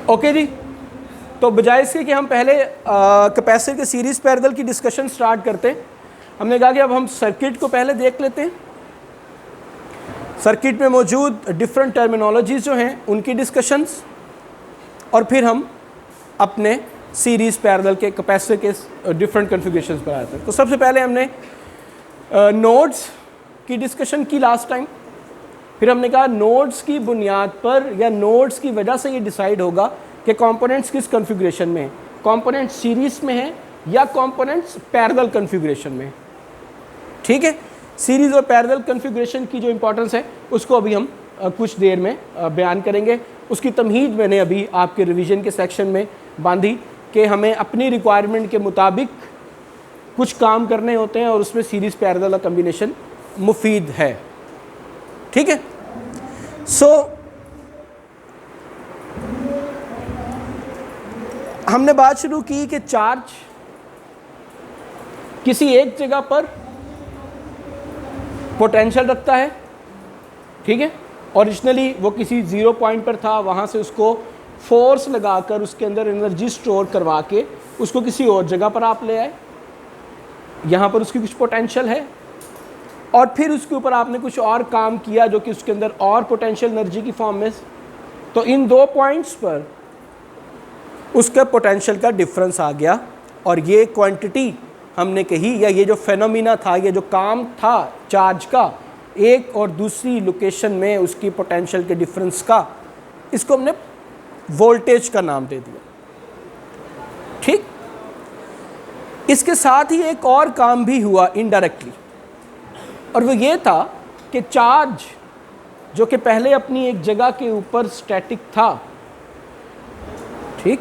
Okay जी, तो बजाय इसके कि हम पहले कैपेसिटर के सीरीज पैरेलल की डिस्कशन स्टार्ट करते हैं, हमने कहा कि अब हम सर्किट को पहले देख लेते हैं। सर्किट में मौजूद डिफरेंट टर्मिनोलॉजीज जो हैं उनकी डिस्कशंस, और फिर हम अपने सीरीज पैरेलल के कैपेसिटर के डिफरेंट कॉन्फ़िगरेशंस पर आते हैं। तो सबसे पहले हमने नोड्स की डिस्कशन की लास्ट टाइम। फिर हमने कहा नोड्स की बुनियाद पर या नोड्स की वजह से ये डिसाइड होगा कि कंपोनेंट्स किस कॉन्फ़िगरेशन में है, कंपोनेंट्स सीरीज में है या कंपोनेंट्स पैरेलल कॉन्फ़िगरेशन में है। ठीक है, सीरीज और पैरेलल कॉन्फ़िगरेशन की जो इंपॉर्टेंस है उसको अभी हम कुछ देर में बयान करेंगे। उसकी तमहीद मैंने अभी आपके रिवीजन के सेक्शन में बांधी कि हमें अपनी रिक्वायरमेंट के मुताबिक कुछ काम करने होते हैं और उसमें सीरीज पैरेलल कॉम्बिनेशन मुफीद है। ठीक है, हमने बात शुरू की कि चार्ज किसी एक जगह पर पोटेंशियल रखता है। ठीक है, ओरिजिनली वो किसी ज़ीरो पॉइंट पर था, वहाँ से उसको फोर्स लगाकर उसके अंदर एनर्जी स्टोर करवा के उसको किसी और जगह पर आप ले आए, यहाँ पर उसकी कुछ पोटेंशियल है, और फिर उसके ऊपर आपने कुछ और काम किया जो कि उसके अंदर और पोटेंशियल एनर्जी की फॉर्म में। तो इन दो पॉइंट्स पर उसका पोटेंशियल का डिफरेंस आ गया, और ये क्वांटिटी हमने कही, या ये जो फेनोमिना था, ये जो काम था चार्ज का एक और दूसरी लोकेशन में उसकी पोटेंशियल के डिफरेंस का, इसको हमने वोल्टेज का नाम दे दिया। ठीक, इसके साथ ही एक और काम भी हुआ इनडायरेक्टली, और वो ये था कि चार्ज जो कि पहले अपनी एक जगह के ऊपर स्टैटिक था, ठीक,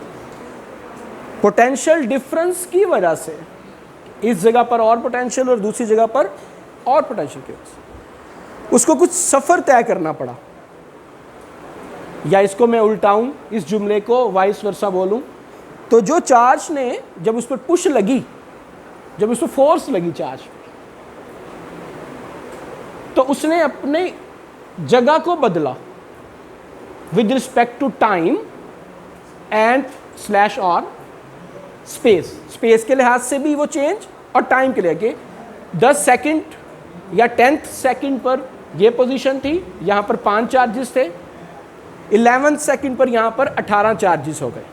पोटेंशियल डिफरेंस की वजह से इस जगह पर और पोटेंशियल और दूसरी जगह पर और पोटेंशियल की वजह से उसको कुछ सफ़र तय करना पड़ा। या इसको मैं उल्टाऊं, इस जुमले को वाइस वर्सा बोलूं, तो जो चार्ज ने जब उस पर पुश लगी, जब उस पर फोर्स लगी चार्ज, तो उसने अपने जगह को बदला with respect to time and slash और स्पेस। स्पेस के लिहाज से भी वो चेंज और टाइम के लिए कि 10 सेकंड या 10th सेकंड पर ये पोजीशन थी, यहाँ पर 5 चार्जेस थे, 11th सेकंड पर यहाँ पर 18 चार्जेस हो गए।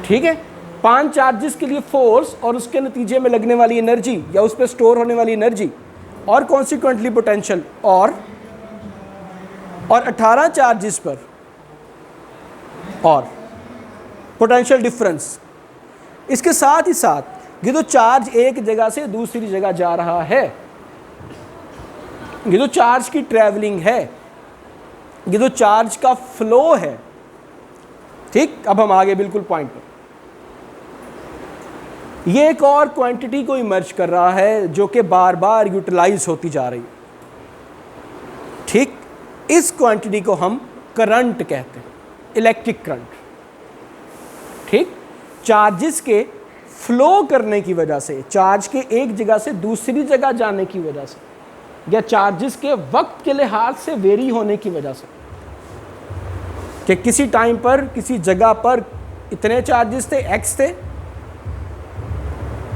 ठीक है, 5 चार्जेस के लिए फोर्स और उसके नतीजे में लगने वाली एनर्जी या उस पर स्टोर होने वाली एनर्जी और कॉन्सिक्वेंटली पोटेंशियल और 18 चार्जेस पर और पोटेंशियल डिफरेंस। इसके साथ ही साथ ये तो चार्ज एक जगह से दूसरी जगह जा रहा है, ये तो चार्ज की ट्रैवलिंग है, ये तो चार्ज का फ्लो है। ठीक, अब हम आगे बिल्कुल पॉइंट पर। ये एक और क्वांटिटी को इमर्ज कर रहा है जो कि बार बार यूटिलाइज होती जा रही है। ठीक, इस क्वांटिटी को हम करंट कहते हैं, इलेक्ट्रिक करंट। ठीक, चार्जेस के फ्लो करने की वजह से, चार्ज के एक जगह से दूसरी जगह जाने की वजह से, या चार्जेस के वक्त के लिहाज से वेरी होने की वजह से, कि किसी टाइम पर किसी जगह पर इतने चार्जेस थे, x थे,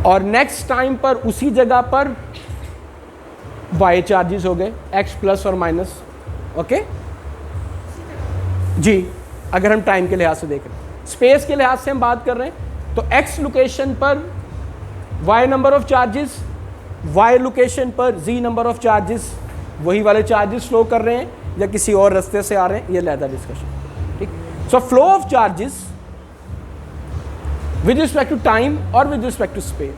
और नेक्स्ट टाइम पर उसी जगह पर y चार्जेस हो गए, x प्लस और माइनस। ओके जी, अगर हम टाइम के लिहाज से देख रहे हैं, स्पेस के लिहाज से हम बात कर रहे हैं, तो x लोकेशन पर y number of charges, y location पर z नंबर ऑफ चार्जेस, वही वाले चार्जेस फ्लो कर रहे हैं या किसी और रास्ते से आ रहे हैं, ये लेदा डिस्कशन। ठीक, so flow of charges with respect to time or with respect to space.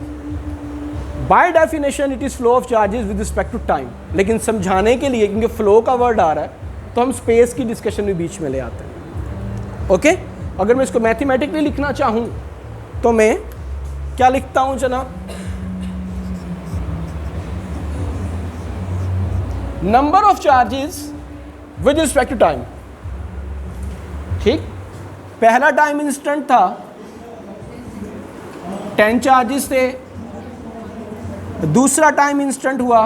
By definition it is flow of charges with respect to time. लेकिन समझाने के लिए, क्योंकि flow का वर्ड आ रहा है, तो हम space की डिस्कशन भी बीच में ले आते हैं। ओके, अगर मैं इसको मैथमेटिकली लिखना चाहूँ तो मैं क्या लिखता हूँ जनाब? Number of charges with respect to time. ठीक, पहला टाइम इंस्टेंट था, 10 चार्जेस थे, दूसरा टाइम इंस्टेंट हुआ,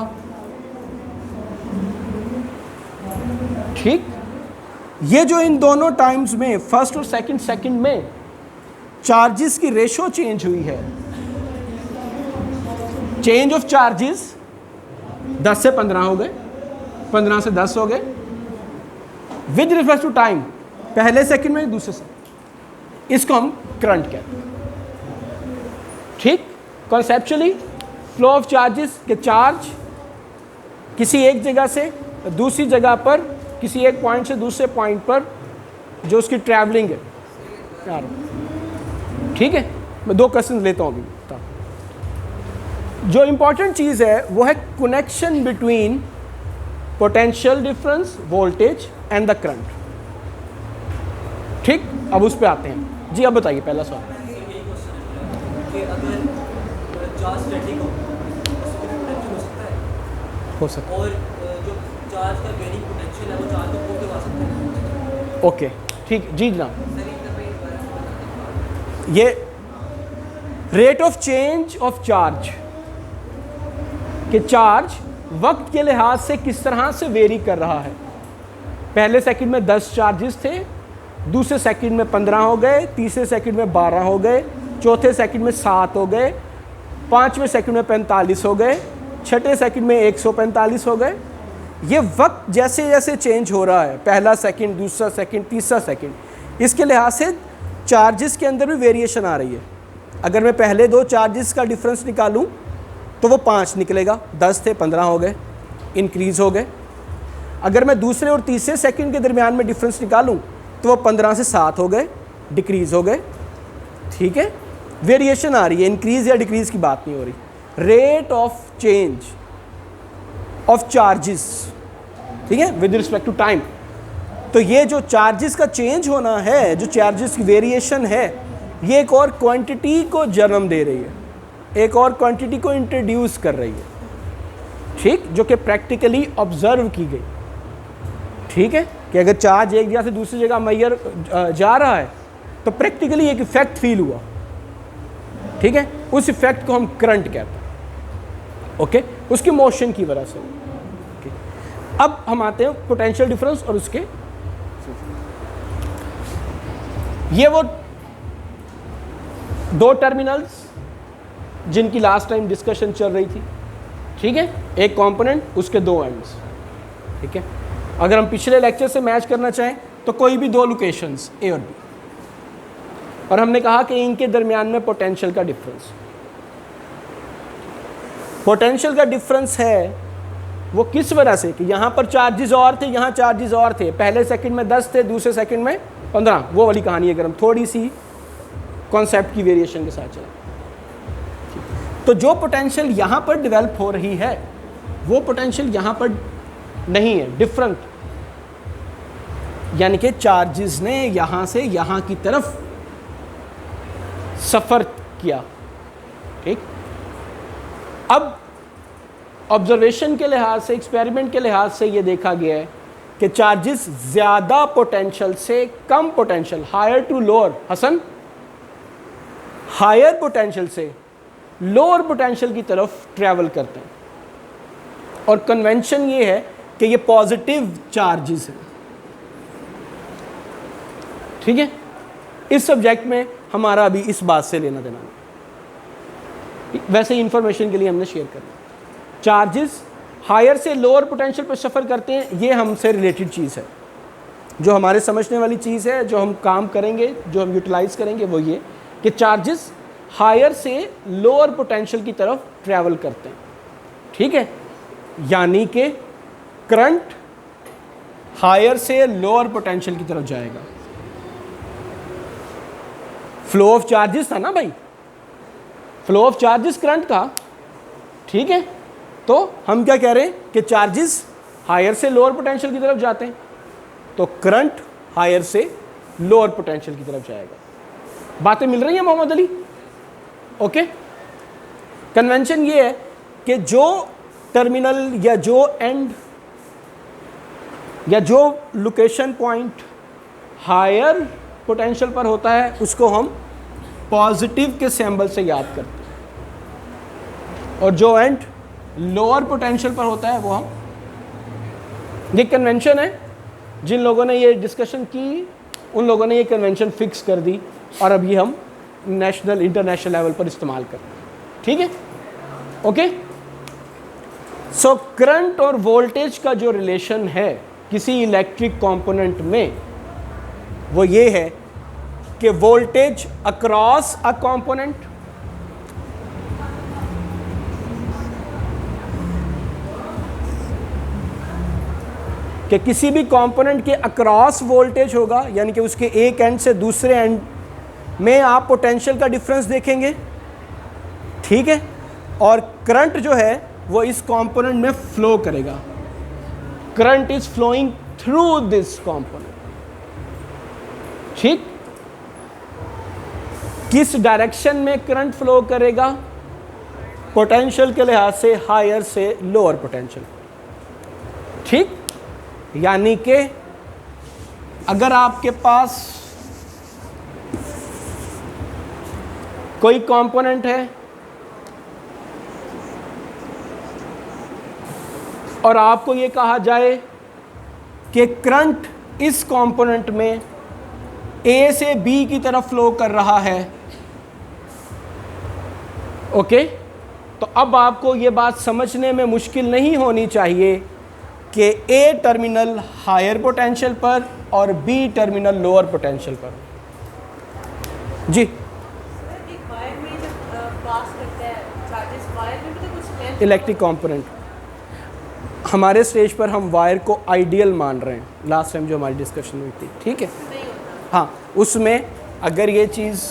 ठीक, ये जो इन दोनों टाइम्स में फर्स्ट और सेकंड में चार्जेस की रेशो चेंज हुई है, चेंज ऑफ चार्जेस 10 से 15 हो गए, 15 से 10 हो गए विद रिस्पेक्ट टू टाइम, पहले सेकंड में दूसरे से, इसको हम करंट कहते हैं। ठीक, कॉन्सेप्चुअली फ्लो ऑफ चार्जेस के चार्ज किसी एक जगह से दूसरी जगह पर, किसी एक पॉइंट से दूसरे पॉइंट पर जो उसकी ट्रैवलिंग है यार। ठीक है, मैं 2 क्वेश्चन लेता हूँ अभी। जो इंपॉर्टेंट चीज़ है वो है connection between potential difference voltage and the current. ठीक, अब उस पे आते हैं जी। अब बताइए पहला सवाल। हो सकता है और जो चार्ज का वेरिंग पोटेंशियल है वो चार्ज को करवा सकता है। ओके, ठीक जी जनाब। ये rate of change of charge कि चार्ज वक्त के लिहाज से किस तरह से वेरी कर रहा है। पहले सेकंड में 10 चार्जेस थे, दूसरे सेकंड में 15 हो गए, तीसरे सेकंड में 12 हो गए, चौथे सेकंड में 7 हो गए, पाँचवें सेकंड में 45 हो गए, छठे सेकंड में 145 हो गए। ये वक्त जैसे जैसे चेंज हो रहा है, पहला सेकंड, दूसरा सेकंड, तीसरा सेकंड, इसके लिहाज से चार्जेस के अंदर भी वेरिएशन आ रही है। अगर मैं पहले 2 चार्जेस का डिफरेंस निकालूं तो वो 5 निकलेगा, 10 थे 15 हो गए, इंक्रीज़ हो गए। अगर मैं दूसरे और तीसरे सेकंड के दरमियान में डिफरेंस निकालूं तो वो 15 से 7 हो गए, डिक्रीज़ हो गए। ठीक है, वेरिएशन आ रही है, इंक्रीज़ या डिक्रीज़ की बात नहीं हो रही। Rate of change of charges, ठीक है, विद रिस्पेक्ट टू टाइम। तो ये जो चार्जेस का चेंज होना है, जो चार्जेस की वेरिएशन है, ये एक और क्वांटिटी को जन्म दे रही है, एक और क्वांटिटी को इंट्रोड्यूस कर रही है। ठीक, जो कि प्रैक्टिकली ऑब्जर्व की गई। ठीक है, कि अगर चार्ज एक जगह से दूसरी जगह मैयर जा रहा है तो प्रैक्टिकली एक इफेक्ट फील हुआ। ठीक है, उस इफेक्ट को हम करंट कहते हैं। ओके, उसकी मोशन की वजह से। ओके, अब हम आते हैं पोटेंशियल डिफरेंस और उसके, ये वो 2 टर्मिनल्स जिनकी लास्ट टाइम डिस्कशन चल रही थी। ठीक है, एक कंपोनेंट, उसके 2 एंड्स। ठीक है, अगर हम पिछले लेक्चर से मैच करना चाहें तो कोई भी 2 लोकेशंस ए और बी, और हमने कहा कि इनके दरमियान में पोटेंशियल का डिफरेंस, पोटेंशियल का डिफरेंस है वो किस वजह से कि यहाँ पर चार्जेस और थे, यहाँ चार्जेस और थे। पहले सेकंड में 10 थे, दूसरे सेकंड में 15, वो वाली कहानी है। अगर हम थोड़ी सी कॉन्सेप्ट की वेरिएशन के साथ चलें तो जो पोटेंशियल यहाँ पर डेवलप हो रही है वो पोटेंशियल यहाँ पर नहीं है, डिफरेंट। यानी कि चार्जेस ने यहाँ से यहाँ की तरफ सफ़र किया। ठीक, अब ऑब्जर्वेशन के लिहाज से, एक्सपेरिमेंट के लिहाज से ये देखा गया है कि चार्जेस ज़्यादा पोटेंशियल से कम पोटेंशियल, हायर टू लोअर, हसन, हायर पोटेंशियल से लोअर पोटेंशियल की तरफ ट्रैवल करते हैं। और कन्वेंशन ये है कि ये पॉजिटिव चार्जेस हैं। ठीक है, इस सब्जेक्ट में हमारा अभी इस बात से लेना देना नहीं, वैसे ही इंफॉर्मेशन के लिए हमने शेयर करना। चार्जेस हायर से लोअर पोटेंशियल पर सफ़र करते हैं, ये हमसे रिलेटेड चीज़ है, जो हमारे समझने वाली चीज़ है, जो हम काम करेंगे, जो हम यूटिलाइज करेंगे, वो ये कि चार्जेस हायर से लोअर पोटेंशियल की तरफ ट्रैवल करते हैं। ठीक है, यानी कि करंट हायर से लोअर पोटेंशियल की तरफ जाएगा। फ्लो ऑफ चार्जेस था ना भाई, फ्लो ऑफ चार्जेस करंट का। ठीक है, तो हम क्या कह रहे हैं कि चार्जेस हायर से लोअर पोटेंशियल की तरफ जाते हैं, तो करंट हायर से लोअर पोटेंशियल की तरफ जाएगा। बातें मिल रही हैं मोहम्मद अली? ओके, कन्वेंशन ये है कि जो टर्मिनल या जो एंड या जो लोकेशन पॉइंट हायर पोटेंशियल पर होता है उसको हम पॉजिटिव के सिंबल से याद करते हैं, और जो एंड लोअर पोटेंशियल पर होता है वो हम, ये कन्वेंशन है जिन लोगों ने ये डिस्कशन की उन लोगों ने ये कन्वेंशन फिक्स कर दी और अब ये हम नेशनल इंटरनेशनल लेवल पर इस्तेमाल करते हैं। ठीक है, ओके। सो करंट और वोल्टेज का जो रिलेशन है किसी इलेक्ट्रिक कंपोनेंट में वो ये है कि वोल्टेज अक्रॉस अ कंपोनेंट कि किसी भी कंपोनेंट के अक्रॉस वोल्टेज होगा, यानी कि उसके एक एंड से दूसरे एंड में आप पोटेंशियल का डिफरेंस देखेंगे। ठीक है, और करंट जो है वो इस कंपोनेंट में फ्लो करेगा। Current is flowing through this component. ठीक, किस डायरेक्शन में करंट फ्लो करेगा? पोटेंशियल के लिहाज से हायर से लोअर पोटेंशियल। ठीक, यानी कि अगर आपके पास कोई कंपोनेंट है और आपको ये कहा जाए कि करंट इस कंपोनेंट में ए से बी की तरफ फ्लो कर रहा है, ओके, तो अब आपको ये बात समझने में मुश्किल नहीं होनी चाहिए कि ए टर्मिनल हायर पोटेंशियल पर और बी टर्मिनल लोअर पोटेंशियल पर। जी, इलेक्ट्रिक कंपोनेंट हमारे स्टेज पर हम वायर को आइडियल मान रहे हैं, लास्ट टाइम जो हमारी डिस्कशन हुई थी। ठीक है, हाँ, उसमें अगर ये चीज़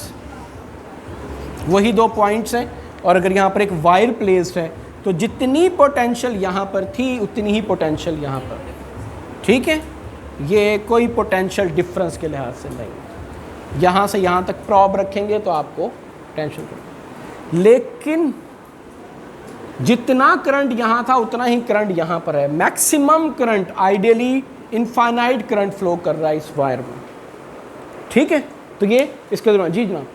वही 2 पॉइंट्स हैं और अगर यहाँ पर एक वायर प्लेस्ड है तो जितनी पोटेंशियल यहाँ पर थी उतनी ही पोटेंशियल यहाँ पर। ठीक है, ये कोई पोटेंशियल डिफरेंस के लिहाज से नहीं। यहाँ से यहाँ तक प्रॉब रखेंगे तो आपको टेंशन पड़ेगी, लेकिन जितना करंट यहाँ था उतना ही करंट यहाँ पर है। Maximum current, ideally infinite current flow कर रहा है इस वायर में। ठीक है, तो ये इसके दौरान, जी जनाब,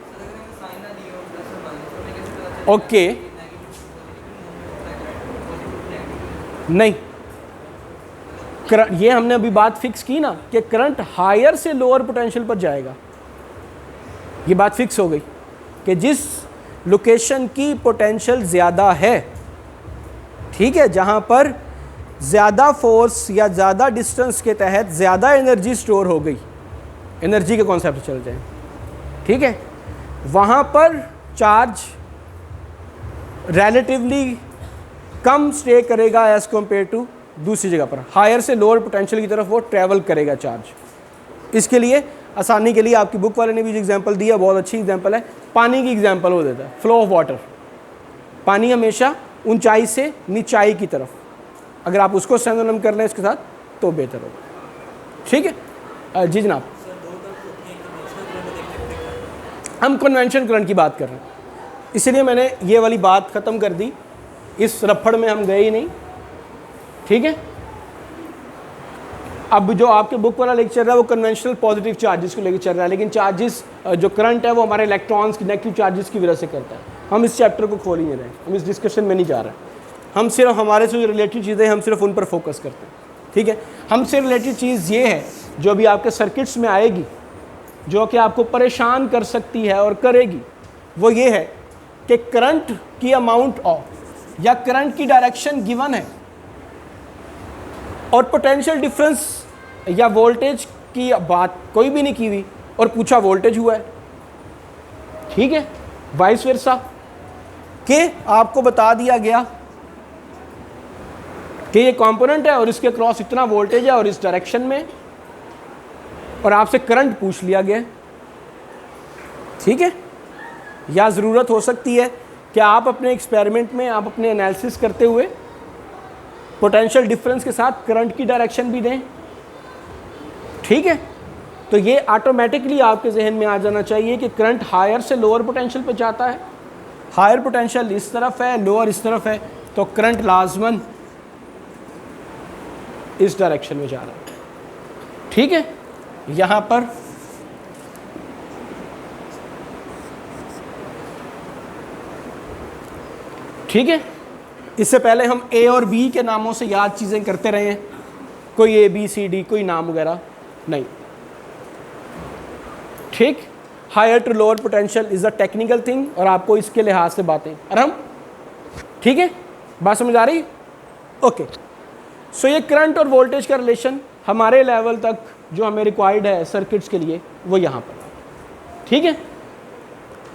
ओके, नहीं, ये हमने अभी बात फिक्स की ना कि करंट हायर से लोअर पोटेंशियल पर जाएगा। ये बात फिक्स हो गई कि जिस लोकेशन की पोटेंशियल ज़्यादा है, ठीक है, जहाँ पर ज़्यादा फोर्स या ज़्यादा डिस्टेंस के तहत ज़्यादा एनर्जी स्टोर हो गई, एनर्जी के कॉन्सेप्ट चल जाए, ठीक है, वहाँ पर चार्ज रिलेटिवली कम स्टे करेगा एज़ कम्पेयर टू दूसरी जगह पर। हायर से लोअर पोटेंशियल की तरफ वो ट्रैवल करेगा चार्ज। इसके लिए आसानी के लिए आपकी बुक वाले ने भी जो एग्जांपल दिया, बहुत अच्छी एग्जांपल है, पानी की एग्जांपल वो देता है, फ्लो ऑफ वाटर। पानी हमेशा ऊंचाई से नीचाई की तरफ, अगर आप उसको सिनोनिम कर लें इसके साथ तो बेहतर होगा। ठीक है, जी जनाब, हम कन्वेंशन करंट की बात कर रहे हैं, इसलिए मैंने ये वाली बात ख़त्म कर दी, इस रफड़ में हम गए ही नहीं। ठीक है, अब जो आपके बुक वाला लेक्चर चल रहा है वो कन्वेंशनल पॉजिटिव चार्जेस को लेकर चल रहा है, लेकिन चार्जेस जो करंट है वो हमारे इलेक्ट्रॉन्स की नेगेटिव चार्जेस की वजह से करता है। हम इस चैप्टर को खोल ही नहीं रहे, हम इस डिस्कशन में नहीं जा रहे, हम सिर्फ हमारे से जो रिलेटेड चीज़ें हम सिर्फ उन पर फोकस करते हैं। ठीक है, हमसे रिलेटेड चीज़ ये है जो अभी आपके सर्किट्स में आएगी, जो कि आपको परेशान कर सकती है और करेगी, वो ये है कि करंट की अमाउंट ऑफ या करंट की डायरेक्शन गिवन है और पोटेंशियल डिफरेंस या वोल्टेज की बात कोई भी नहीं की हुई और पूछा वोल्टेज हुआ है। ठीक है, वाइस वर्सा कि आपको बता दिया गया कि ये कंपोनेंट है और इसके क्रॉस इतना वोल्टेज है और इस डायरेक्शन में, और आपसे करंट पूछ लिया गया। ठीक है, या ज़रूरत हो सकती है कि आप अपने एक्सपेरिमेंट में, आप अपने एनालिसिस करते हुए पोटेंशियल डिफरेंस के साथ करंट की डायरेक्शन भी दें। ठीक है, तो ये ऑटोमेटिकली आपके जहन में आ जाना चाहिए कि करंट हायर से लोअर पोटेंशियल पे जाता है, हायर पोटेंशियल इस तरफ है, लोअर इस तरफ है, तो करंट लाजमन इस डायरेक्शन में जा रहा है। ठीक है, यहाँ पर ठीक है, इससे पहले हम ए और बी के नामों से याद चीज़ें करते रहे हैं। कोई ABCD कोई नाम वगैरह नहीं, ठीक। Higher to lower potential is a technical thing, और आपको इसके लिहाज से बातें आराम, ठीक है, बात समझ आ रही? ओके, सो ये करंट और वोल्टेज का रिलेशन हमारे लेवल तक जो हमें रिक्वायर्ड है सर्किट्स के लिए वो यहाँ पर, ठीक है।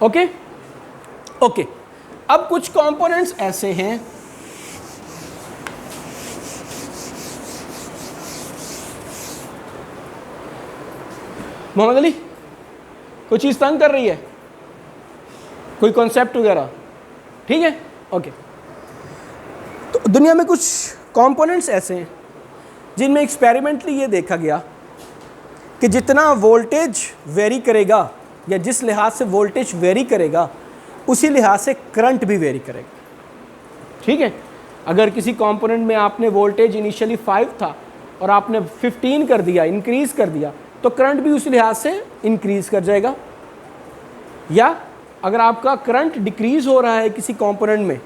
ओके ओके, अब कुछ कंपोनेंट्स ऐसे हैं मोहम्मद अली, कोई चीज़ तंग कर रही है, कोई कॉन्सेप्ट वगैरह, ठीक है, ओके। तो दुनिया में कुछ कंपोनेंट्स ऐसे हैं जिनमें एक्सपेरिमेंटली ये देखा गया कि जितना वोल्टेज वेरी करेगा या जिस लिहाज से वोल्टेज वेरी करेगा उसी लिहाज से करंट भी वेरी करेगा, ठीक है। अगर किसी कंपोनेंट में आपने वोल्टेज इनिशियली 5 था और आपने 15 कर दिया, इंक्रीज़ कर दिया, तो करंट भी उस लिहाज से इंक्रीज़ कर जाएगा। या अगर आपका करंट डिक्रीज़ हो रहा है किसी कंपोनेंट में,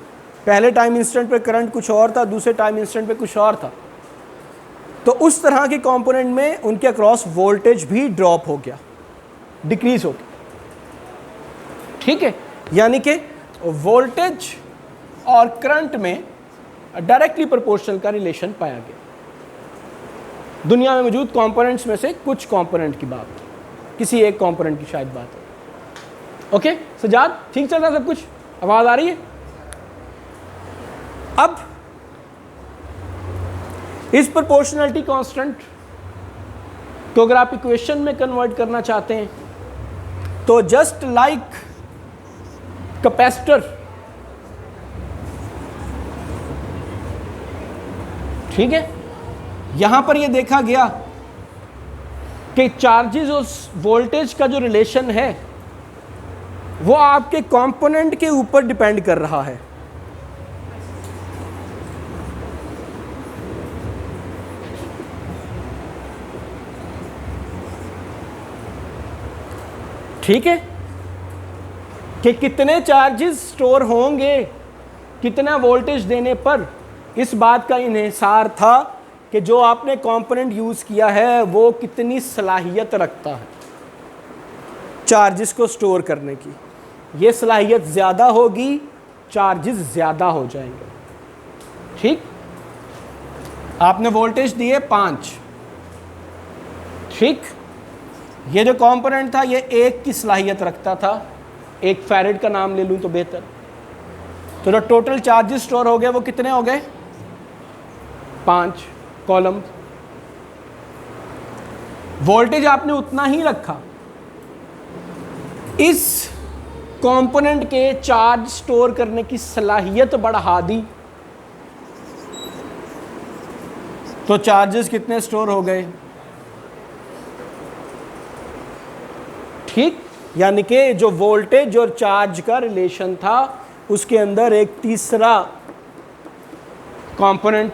पहले टाइम इंस्टेंट पे करंट कुछ और था, दूसरे टाइम इंस्टेंट पे कुछ और था, तो उस तरह के कंपोनेंट में उनके अक्रॉस वोल्टेज भी ड्रॉप हो गया, डिक्रीज़ हो गया, ठीक है। यानी कि वोल्टेज और करंट में डायरेक्टली प्रोपोर्शनल का रिलेशन पाया गया। दुनिया में मौजूद कंपोनेंट्स में से कुछ कंपोनेंट की बात, किसी एक कंपोनेंट की शायद बात है। ओके सजाद, ठीक चल रहा है सब कुछ, आवाज़ आ रही है? अब इस प्रोपोर्शनलिटी कांस्टेंट तो अगर आप इक्वेशन में कन्वर्ट करना चाहते हैं तो जस्ट लाइक कैपेसिटर, ठीक है, यहां पर यह देखा गया कि चार्जेस और वोल्टेज का जो रिलेशन है वो आपके कंपोनेंट के ऊपर डिपेंड कर रहा है। ठीक है, कि कितने चार्जेस स्टोर होंगे कितना वोल्टेज देने पर, इस बात का इन्हिसार था कि जो आपने कंपोनेंट यूज़ किया है वो कितनी सलाहियत रखता है चार्जेस को स्टोर करने की। ये सलाहियत ज़्यादा होगी, चार्जेस ज़्यादा हो जाएंगे, ठीक। आपने वोल्टेज दिए 5, ठीक, ये जो कंपोनेंट था ये 1 की सलाहियत रखता था, 1 फैरेड का नाम ले लूँ तो बेहतर। तो जो टोटल चार्जेस स्टोर हो गए वो कितने हो गए? 5 कॉलम। वोल्टेज आपने उतना ही रखा, इस कंपोनेंट के चार्ज स्टोर करने की सलाहियत बढ़ा दी, तो चार्जेस कितने स्टोर हो गए? ठीक, यानी कि जो वोल्टेज और चार्ज का रिलेशन था उसके अंदर एक तीसरा कंपोनेंट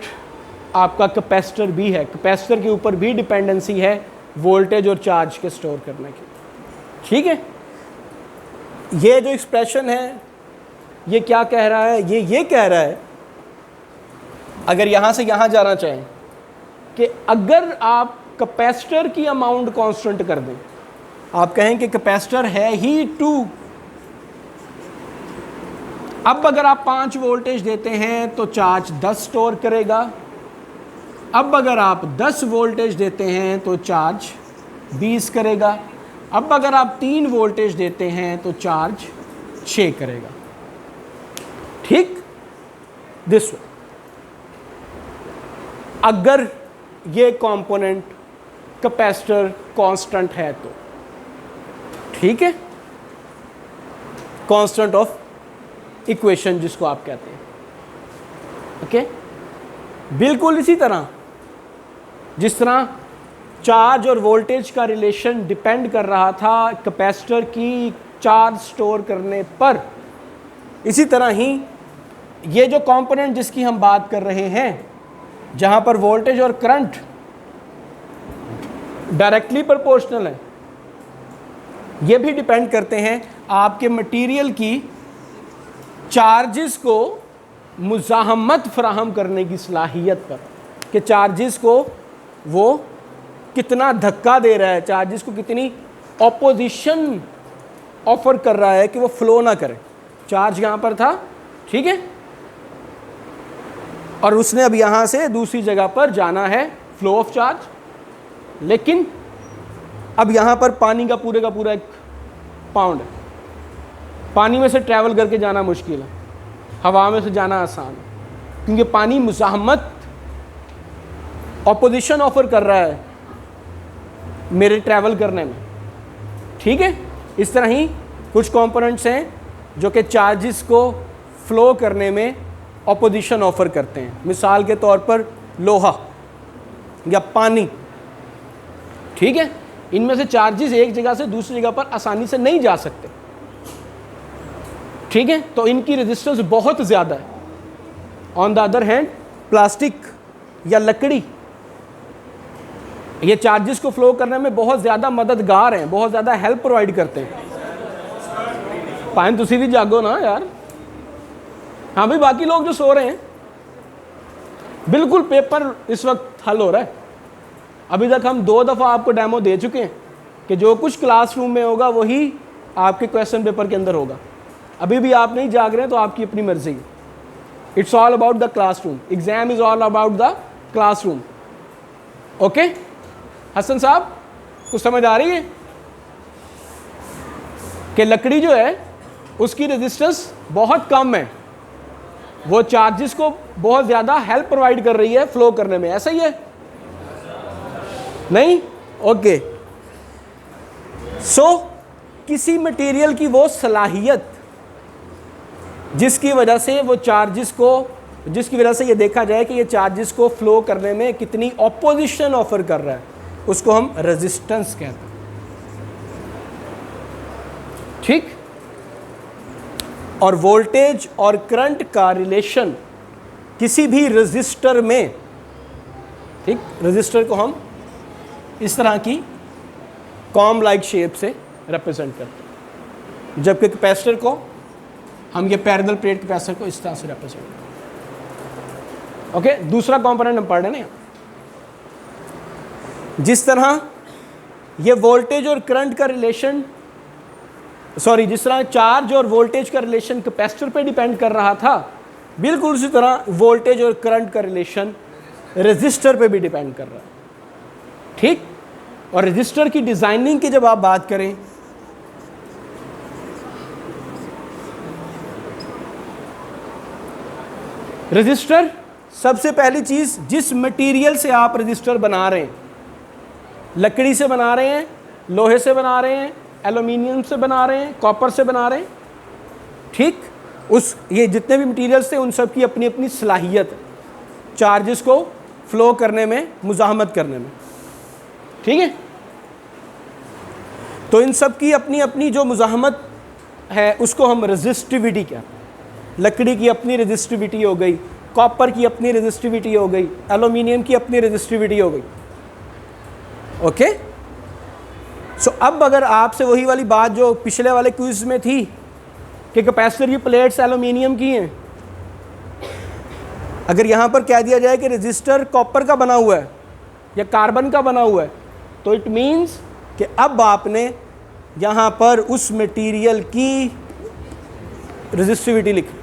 आपका कैपेसिटर भी है। कैपेसिटर के ऊपर भी डिपेंडेंसी है वोल्टेज और चार्ज के स्टोर करने की, ठीक है। ये जो एक्सप्रेशन है ये क्या कह रहा है? ये कह रहा है, अगर यहाँ से यहाँ जाना चाहें, कि अगर आप कैपेसिटर की अमाउंट कांस्टेंट कर दें, आप कहें कि कैपेसिटर है ही 2, अब अगर आप 5 वोल्टेज देते हैं तो चार्ज 10 स्टोर करेगा, अब अगर आप 10 वोल्टेज देते हैं तो चार्ज 20 करेगा, अब अगर आप 3 वोल्टेज देते हैं तो चार्ज 6 करेगा, ठीक। दिस वे, अगर ये कंपोनेंट कैपेसिटर कांस्टेंट है तो, ठीक है, कांस्टेंट ऑफ इक्वेशन जिसको आप कहते हैं, ओके। बिल्कुल इसी तरह जिस तरह चार्ज और वोल्टेज का रिलेशन डिपेंड कर रहा था कैपेसिटर की चार्ज स्टोर करने पर, इसी तरह ही ये जो कंपोनेंट जिसकी हम बात कर रहे हैं, जहां पर वोल्टेज और करंट डायरेक्टली प्रोपोर्शनल है, ये भी डिपेंड करते हैं आपके मटेरियल की चार्जेस को मुज़ाहमत फराहम करने की सलाहियत पर, कि चार्जेस को वो कितना धक्का दे रहा है, चार्जेस को कितनी ऑपोजिशन ऑफर कर रहा है कि वो फ्लो ना करे। चार्ज यहाँ पर था, ठीक है, और उसने अब यहाँ से दूसरी जगह पर जाना है, फ्लो ऑफ चार्ज। लेकिन अब यहाँ पर पानी का पूरा एक पाउंड है, पानी में से ट्रैवल करके जाना मुश्किल है, हवा में से जाना आसान है, क्योंकि पानी मुज़ाहमत, ऑपोजिशन ऑफर कर रहा है मेरे ट्रैवल करने में, ठीक है। इस तरह ही कुछ कंपोनेंट्स हैं जो कि चार्जेस को फ्लो करने में ऑपोजिशन ऑफर करते हैं। मिसाल के तौर पर लोहा या पानी, ठीक है, इनमें से चार्जेस एक जगह से दूसरी जगह पर आसानी से नहीं जा सकते, ठीक है, तो इनकी रेजिस्टेंस बहुत ज़्यादा है। On the other hand plastic या लकड़ी, ये चार्जेस को फ्लो करने में बहुत ज़्यादा मददगार हैं, बहुत ज़्यादा हेल्प प्रोवाइड करते हैं। पाइन तुसी भी जागो ना यार। हाँ भाई, बाकी लोग जो सो रहे हैं, बिल्कुल पेपर इस वक्त हल हो रहा है। अभी तक हम 2 दफ़ा आपको डेमो दे चुके हैं कि जो कुछ क्लासरूम में होगा वही आपके क्वेश्चन पेपर के अंदर होगा। अभी भी आप नहीं जाग रहे हैं तो आपकी अपनी मर्जी है। It's all about the classroom, exam is all about the classroom. Okay Hasan साहब, कुछ समझ आ रही है कि लकड़ी जो है उसकी रेजिस्टेंस बहुत कम है, वो चार्जेस को बहुत ज़्यादा हेल्प प्रोवाइड कर रही है फ्लो करने में, ऐसा ही है नहीं? ओके, सो किसी मटेरियल की वो सलाहियत जिसकी वजह से वो चार्जेस को, जिसकी वजह से ये देखा जाए कि ये चार्जेस को फ्लो करने में कितनी ऑपोजिशन ऑफर कर रहा है, उसको हम रेजिस्टेंस कहते हैं, ठीक। और वोल्टेज और करंट का रिलेशन किसी भी रेजिस्टर में, ठीक, रेजिस्टर को हम इस तरह की कॉम लाइक शेप से रिप्रेजेंट करते हैं, जबकि कैपेसिटर को हम ये पैरेलल प्लेट कैपेसिटर को इस तरह से रिप्रेजेंट करते हैं। ओके, दूसरा कंपोनेंट हम पढ़ रहे हैं, जिस तरह ये वोल्टेज और करंट का रिलेशन, जिस तरह चार्ज और वोल्टेज का रिलेशन कैपेसिटर पे डिपेंड कर रहा था, बिल्कुल उसी तरह वोल्टेज और करंट का रिलेशन रेजिस्टर पे भी डिपेंड कर रहा है, ठीक। और रेजिस्टर की डिज़ाइनिंग की जब आप बात करें, रेजिस्टर सबसे पहली चीज़, जिस मटेरियल से आप रेजिस्टर बना रहे हैं, लकड़ी से बना रहे हैं, लोहे से बना रहे हैं, एल्युमिनियम से बना रहे हैं, कॉपर से बना रहे हैं, ठीक, ये जितने भी मटेरियल्स थे उन सब की अपनी अपनी सलाहियत है चार्जेस को फ्लो करने में, मुज़ाहमत करने में, ठीक है। तो इन सब की अपनी अपनी जो मुज़ाहमत है उसको हम रेजिस्टिविटी कहते हैं। लकड़ी की अपनी रेजिस्टिविटी हो गई, कॉपर की अपनी रेजिस्टिविटी हो गई, एल्युमिनियम की अपनी रेजिस्टिविटी हो गई, ओके। सो अब अगर आपसे वही वाली बात जो पिछले वाले क्विज में थी कि कैपेसिटर की प्लेट्स एल्युमिनियम की हैं, अगर यहाँ पर कह दिया जाए कि रेजिस्टर कॉपर का बना हुआ है या कार्बन का बना हुआ है, तो इट मीन्स कि अब आपने यहाँ पर उस मटेरियल की रेजिस्टिविटी लिखी।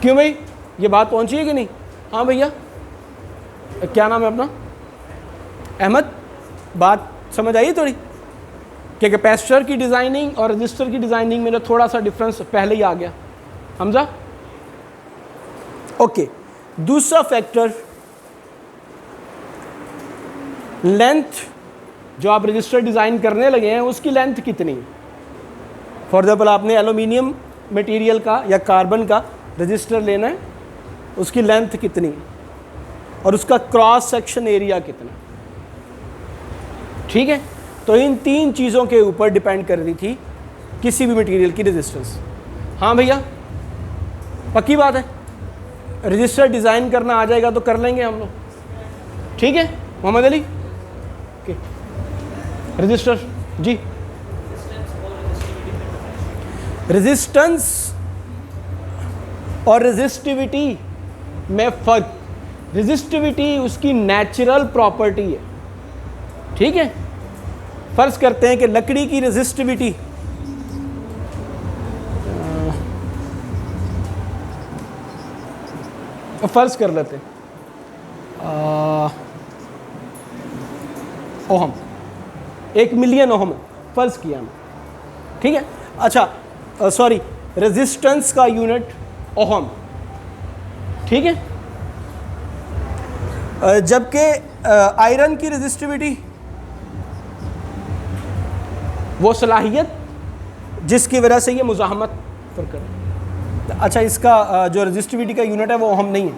क्यों भाई, ये बात पहुँची है कि नहीं? हाँ भैया, क्या नाम है अपना? अहमद, बात समझ आई थोड़ी कि कैपेसिटर की डिज़ाइनिंग और रजिस्टर की डिज़ाइनिंग में थोड़ा सा डिफरेंस पहले ही आ गया, समझा? ओके, दूसरा फैक्टर लेंथ, जो आप रजिस्टर डिज़ाइन करने लगे हैं उसकी लेंथ कितनी है। फॉर एग्जाम्पल आपने एल्युमिनियम मटेरियल का या कार्बन का रजिस्टर लेना है, उसकी लेंथ कितनी है और उसका क्रॉस सेक्शन एरिया कितना, ठीक है। तो इन 3 चीज़ों के ऊपर डिपेंड कर रही थी किसी भी मटेरियल की रेजिस्टेंस। हाँ भैया, पक्की बात है, रजिस्टर डिज़ाइन करना आ जाएगा तो कर लेंगे हम लोग, ठीक है। मोहम्मद अली, ओके, रजिस्टर जी, रेजिस्टेंस और रेजिस्टिविटी में फ़र्क, रेजिस्टिविटी उसकी नेचुरल प्रॉपर्टी है, ठीक है। फर्ज करते हैं कि लकड़ी की रेजिस्टिविटी फर्ज कर लेते हैं ओहम, 1 मिलियन ओहम फर्ज किया हमने, ठीक है। अच्छा सॉरी, रेजिस्टेंस का यूनिट ओहम, ठीक है। जबकि आयरन की रेजिस्टिविटी वो सलाहियत जिसकी वजह से ये मुज़ाहमत फर्क कर, अच्छा इसका जो रेजिस्टिविटी का यूनिट है वो ओहम नहीं है,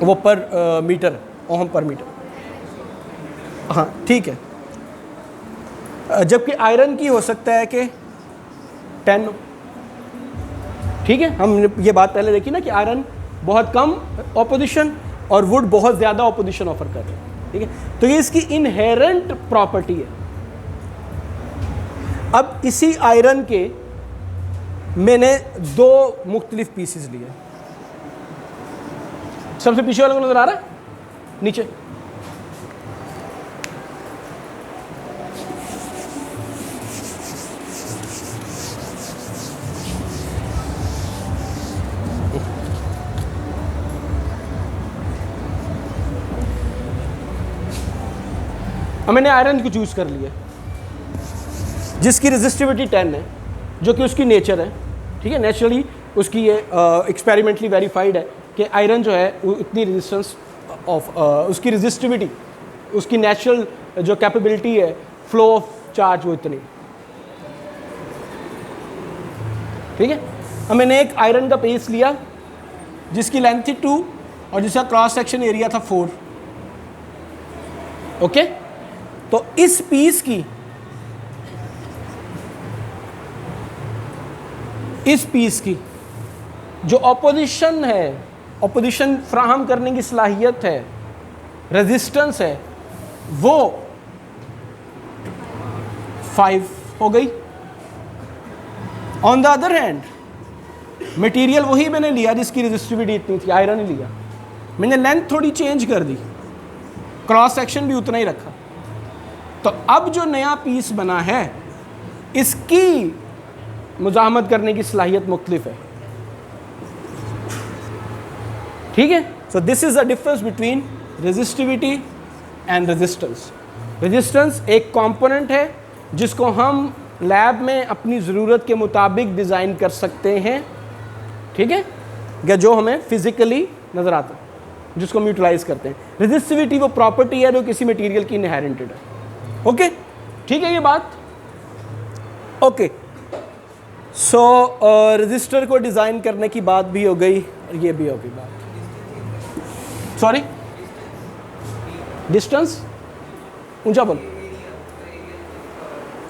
वो पर मीटर, ओहम पर मीटर, हाँ ठीक है। जबकि आयरन की हो सकता है कि 10, ठीक है। हम ये बात पहले देखी ना कि आयरन बहुत कम ऑपोजिशन और वुड बहुत ज़्यादा ऑपोजिशन ऑफर कर रहे हैं, ठीक है। तो ये इसकी इनहेरेंट प्रॉपर्टी है। अब इसी आयरन के मैंने 2 मुख्तलिफ पीसेस लिए, सबसे पीछे वाले को नजर आ रहा है, नीचे मैंने आयरन को चूज कर लिया जिसकी रेजिस्टिविटी 10 है, जो कि उसकी नेचर है, ठीक है। नेचुरली उसकी ये एक्सपेरिमेंटली वेरीफाइड है कि आयरन जो है वो इतनी रेजिस्टेंस ऑफ उसकी रेजिस्टिविटी, उसकी नेचुरल जो कैपेबिलिटी है फ्लो ऑफ चार्ज वो इतनी, ठीक है। अब मैंने एक आयरन का पीस लिया जिसकी लेंथ थी 2 और जिसका क्रॉस सेक्शन एरिया था 4, ओके। तो इस पीस की जो ऑपोजिशन है, ऑपोजिशन फ्राहम करने की सलाहियत है, रेजिस्टेंस है, वो 5 हो गई। On the other hand material वही मैंने लिया जिसकी रेजिस्टिविटी इतनी थी, आयरन ही लिया, मैंने लेंथ थोड़ी चेंज कर दी, क्रॉस सेक्शन भी उतना ही रखा। तो अब जो नया पीस बना है इसकी मुज़ाहमत करने की सलाहियत मुख्तलिफ है, ठीक है। So this is the difference between resistivity and resistance. Resistance एक कंपोनेंट है जिसको हम लैब में अपनी ज़रूरत के मुताबिक डिज़ाइन कर सकते हैं, ठीक है, या जो हमें फिज़िकली नज़र आता है, जिसको हम यूटिलाइज करते हैं। रेजिस्टिविटी वो प्रॉपर्टी है जो किसी मटेरियल की इनहेरेंटेड है, ओके, ठीक है ये बात, ओके। सो रजिस्टर को डिज़ाइन करने की बात भी हो गई और ये भी हो गई बात, सॉरी डिस्टेंस ऊंचा बोल,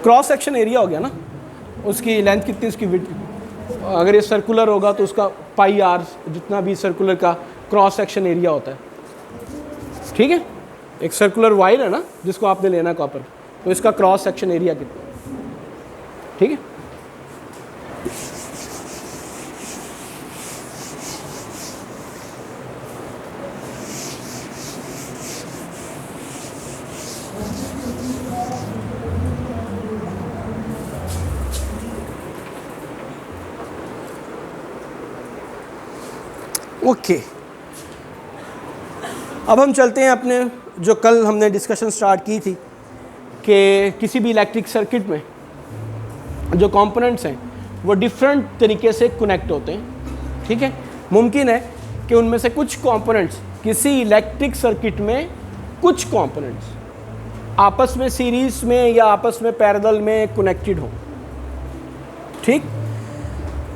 क्रॉस सेक्शन एरिया हो गया ना, उसकी लेंथ कितनी, उसकी विड्थ, अगर ये सर्कुलर होगा तो उसका पाई आर जितना भी सर्कुलर का क्रॉस सेक्शन एरिया होता है, ठीक है। एक सर्कुलर वायर है ना जिसको आपने लेना कॉपर, तो इसका क्रॉस सेक्शन एरिया कितना, ठीक है। ओके अब हम चलते हैं अपने जो कल हमने डिस्कशन स्टार्ट की थी कि किसी भी इलेक्ट्रिक सर्किट में जो कंपोनेंट्स हैं वो डिफरेंट तरीके से कनेक्ट होते हैं, ठीक है। मुमकिन है कि उनमें से कुछ कंपोनेंट्स किसी इलेक्ट्रिक सर्किट में कुछ कंपोनेंट्स आपस में सीरीज में या आपस में पैरेलल में कनेक्टेड हो, ठीक।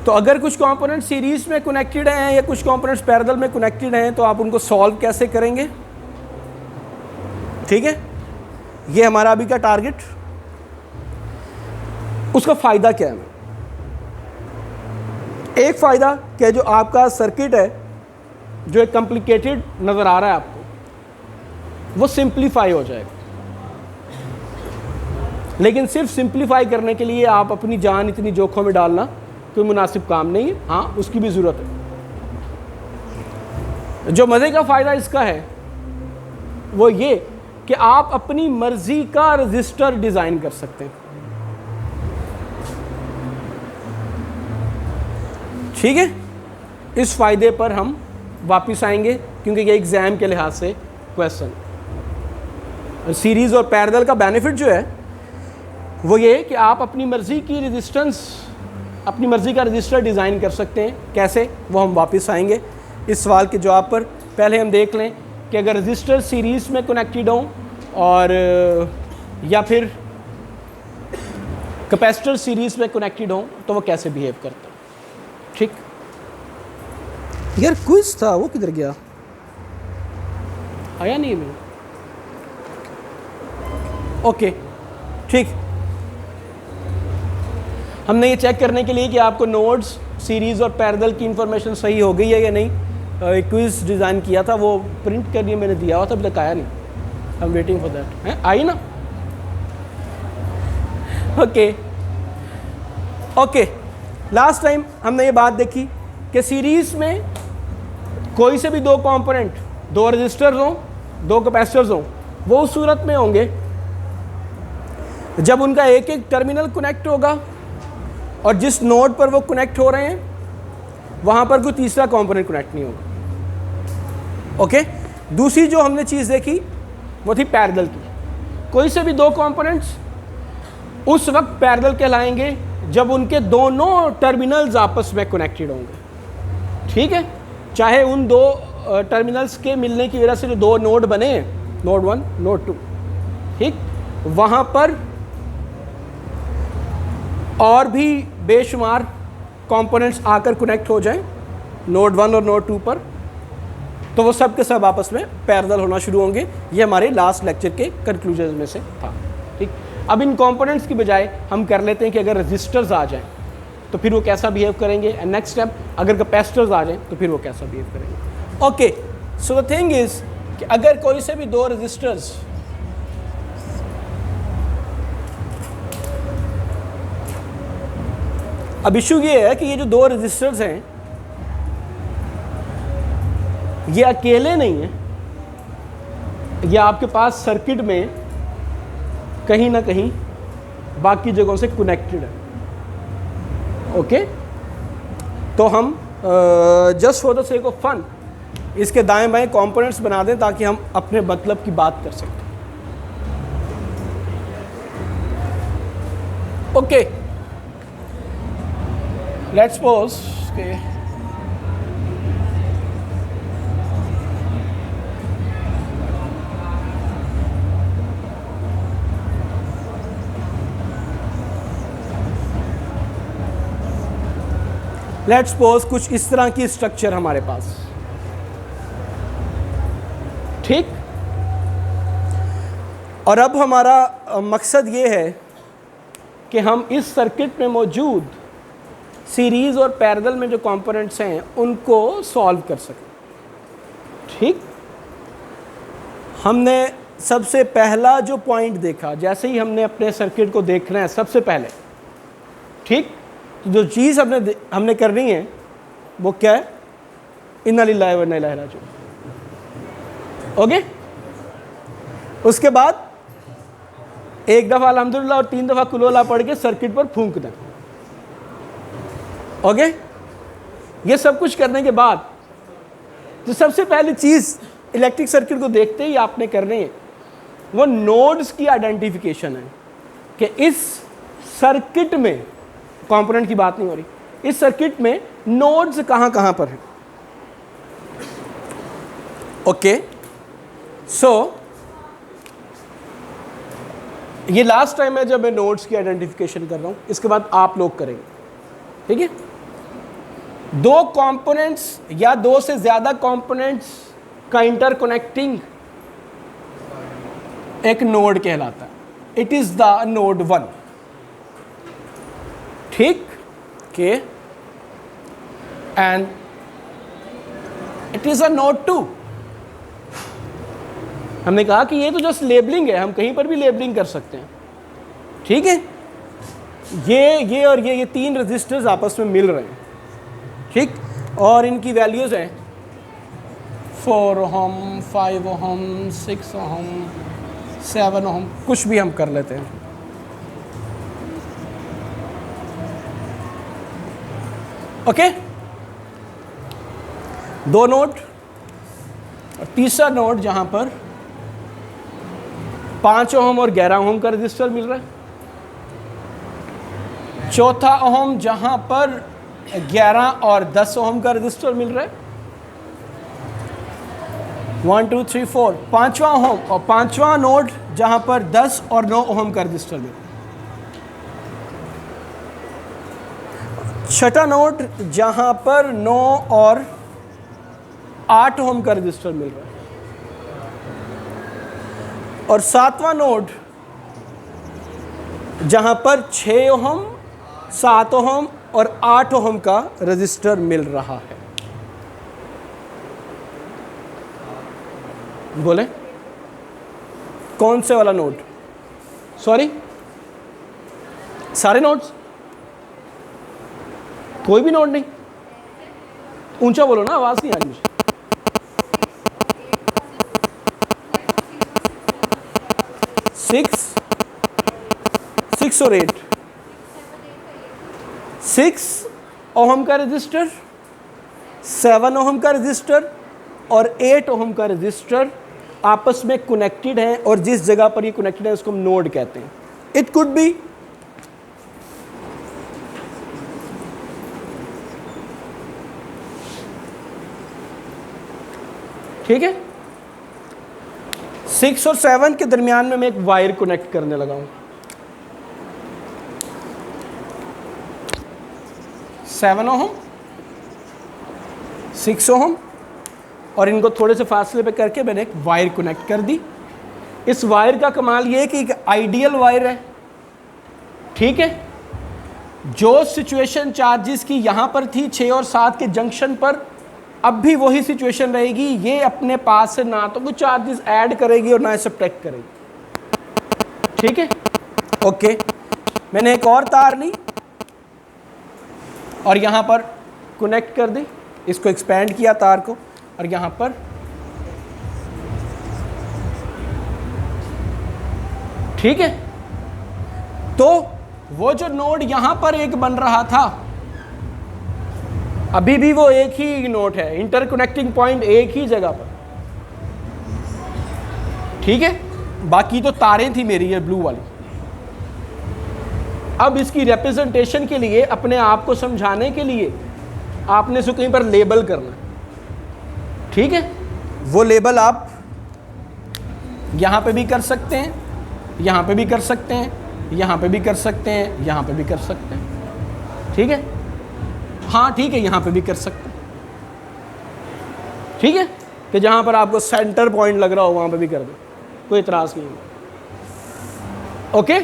तो अगर कुछ कंपोनेंट्स सीरीज में कनेक्टेड हैं या कुछ कंपोनेंट्स पैरेलल में कनेक्टेड हैं तो आप उनको सॉल्व कैसे करेंगे, ठीक है। ये हमारा अभी का टारगेट, उसका फ़ायदा क्या है। एक फ़ायदा कि जो आपका सर्किट है जो एक कॉम्प्लिकेटेड नज़र आ रहा है आपको, वो सिंप्लीफाई हो जाएगा। लेकिन सिर्फ सिंप्लीफाई करने के लिए आप अपनी जान इतनी जोखों में डालना कोई मुनासिब काम नहीं है, हाँ उसकी भी ज़रूरत है। जो मज़े का फ़ायदा इसका है वो ये कि आप अपनी मर्ज़ी का रजिस्टर डिज़ाइन कर सकते हैं। ठीक है, इस फ़ायदे पर हम वापस आएंगे क्योंकि ये एग्ज़ाम के लिहाज से क्वेश्चन। सीरीज़ और पैरेलल का बेनिफिट जो है वो ये कि आप अपनी मर्ज़ी की रेजिस्टेंस, अपनी मर्ज़ी का रजिस्टर डिज़ाइन कर सकते हैं। कैसे, वो हम वापस आएंगे इस सवाल के जवाब पर। पहले हम देख लें कि अगर रजिस्टर सीरीज़ में कनेक्टेड हों और या फिर कैपेसिटर सीरीज़ में कनेक्टेड हों तो वो कैसे बिहेव करता है। ठीक यार, क्विज था वो किधर गया, आया नहीं मैं। ओके ठीक, हमने ये चेक करने के लिए कि आपको नोड्स, सीरीज़ और पैरेलल की इंफॉर्मेशन सही हो गई है या नहीं, एक क्विज डिज़ाइन किया था, वो प्रिंट करके मैंने दिया हुआ था, अभी तक आया नहीं। I am waiting for that. है आई ना? ओके ओके, लास्ट टाइम हमने ये बात देखी कि सीरीज़ में कोई से भी दो कंपोनेंट, दो रजिस्टर्स हों, दो कैपेसिटर्स हों, वो उस सूरत में होंगे जब उनका एक एक टर्मिनल कनेक्ट होगा और जिस नोड पर वो कनेक्ट हो रहे हैं वहाँ पर कोई तीसरा कंपोनेंट कनेक्ट नहीं होगा। ओके, दूसरी जो हमने चीज़ देखी वो थी पैरेलल की। कोई से भी दो कंपोनेंट्स उस वक्त पैरेलल कहलाएंगे जब उनके दोनों टर्मिनल्स आपस में कनेक्टेड होंगे। ठीक है, चाहे उन दो टर्मिनल्स के मिलने की वजह से जो दो नोड बने हैं, नोड 1 नोड 2, ठीक, वहाँ पर और भी बेशुमार कंपोनेंट्स आकर कनेक्ट हो जाएं नोड 1 और नोड 2 पर, तो वो सब के सब आपस में पैरेलल होना शुरू होंगे। ये हमारे लास्ट लेक्चर के कंक्लूजन में से था। ठीक, अब इन कंपोनेंट्स की बजाय हम कर लेते हैं कि अगर रजिस्टर्स आ जाएं तो फिर वो कैसा बिहेव करेंगे, एंड नेक्स्ट स्टेप अगर कैपेसिटर्स आ जाएं तो फिर वो कैसा बिहेव करेंगे। Okay, so the thing is कि अगर कोई से भी दो रजिस्टर्स अब इशू ये है कि ये जो दो रजिस्टर्स हैं ये अकेले नहीं हैं, ये आपके पास सर्किट में कहीं ना कहीं बाकी जगहों से कनेक्टेड है। ओके, तो हम just for the sake of fun इसके दाएं बाएं कंपोनेंट्स बना दें ताकि हम अपने मतलब की बात कर सकें। ओके, लेट्स सपोज के लेट्स सपोज कुछ इस तरह की स्ट्रक्चर हमारे पास। ठीक, और अब हमारा मकसद ये है कि हम इस सर्किट में मौजूद सीरीज़ और पैरेलल में जो कंपोनेंट्स हैं उनको सॉल्व कर सकें। ठीक, हमने सबसे पहला जो पॉइंट देखा, जैसे ही हमने अपने सर्किट को देखना है सबसे पहले, ठीक, तो जो चीज़ हमने करनी है वो क्या है, इन्ना लिल्लाहि व इन्ना इलैहि राजिऊन। ओके, उसके बाद एक दफ़ा अल्हम्दुलिल्लाह और 3 दफ़ा कुल हुवल्लाह पढ़ के सर्किट पर फूंक दें। ओके, ये सब कुछ करने के बाद जो सबसे पहली चीज़ इलेक्ट्रिक सर्किट को देखते ही आपने करनी है वो नोड्स की आइडेंटिफिकेशन है कि इस सर्किट में, कंपोनेंट की बात नहीं हो रही, इस सर्किट में नोड्स कहाँ कहाँ पर हैं। ओके, सो ये लास्ट टाइम है जब मैं नोड्स की आइडेंटिफिकेशन कर रहा हूँ, इसके बाद आप लोग करेंगे। ठीक है, दो कंपोनेंट्स या दो से ज़्यादा कंपोनेंट्स का इंटरकनेक्टिंग एक नोड कहलाता है। It is the node 1। ठीक, के and it is a node 2। हमने कहा कि ये तो जस्ट लेबलिंग है, हम कहीं पर भी लेबलिंग कर सकते हैं। ठीक है, ये और ये तीन रजिस्टर्स आपस में मिल रहे हैं। ठीक, और इनकी वैल्यूज़ हैं 4 ओहम, 5 ओहम, 6 ओहम, 7 ओहम, कुछ भी हम कर लेते हैं। ओके, 2 नोड और तीसरा नोड जहां पर 5 ओहम और 11 ओहम का रजिस्टर मिल रहा है। चौथा ओहम जहां पर 11 और 10 ओहम का रजिस्टर मिल रहा है। 1 2 3 4, पांचवा ओहम और पांचवा नोड जहां पर 10 और 9 ओहम का रजिस्टर मिल रहा है। छठा नोड जहां पर 9 और 8 ओहम का रजिस्टर मिल रहा है। और सातवां नोड जहां पर 6 ओहम, 7 ओहम और 8 ओहम का रजिस्टर मिल रहा है। बोले कौन से वाला नोड? सॉरी, सारे नोड्स? कोई भी नोड नहीं? ऊंचा बोलो ना, आवाज नहीं आ रही मुझे। सिक्स और 8, 6 ओहम का रजिस्टर, 7 ओहम का रजिस्टर और 8 ओहम का रजिस्टर आपस में कनेक्टेड है, और जिस जगह पर ये कनेक्टेड है उसको हम नोड कहते हैं। इट कुड बी ठीक है। 6 और 7 के दरमियान में मैं एक वायर कनेक्ट करने लगा हूं। 7 ओहम, 6 ओहम, और इनको थोड़े से फासले पे करके मैंने एक वायर कनेक्ट कर दी। इस वायर का कमाल ये है कि एक आइडियल वायर है, ठीक है। जो सिचुएशन चार्जेस की यहां पर थी 6 और 7 के जंक्शन पर, अब भी वही सिचुएशन रहेगी। ये अपने पास से ना तो कुछ चार्जेस ऐड करेगी और ना सब्ट्रैक्ट करेगी, ठीक है। ओके, मैंने एक और तार ली और यहां पर कनेक्ट कर दी, इसको एक्सपेंड किया तार को, और यहां पर ठीक है। तो वो जो नोड यहां पर एक बन रहा था, अभी भी वो एक ही नोड है, इंटरकनेक्टिंग पॉइंट एक ही जगह पर, ठीक है। बाकी तो तारें थी मेरी ये ब्लू वाली। अब इसकी रिप्रेजेंटेशन के लिए, अपने आप को समझाने के लिए, आपने इसको कहीं पर लेबल करना, ठीक है। वो लेबल आप यहां पे भी कर सकते हैं, यहां पे भी कर सकते हैं, यहां पे भी कर सकते हैं, यहां पे भी कर सकते हैं, ठीक है। हाँ ठीक है, यहां पे भी कर सकते हैं, ठीक है, कि जहां पर आपको सेंटर पॉइंट लग रहा हो वहां पे भी कर दो, कोई इतराज नहीं है। ओके,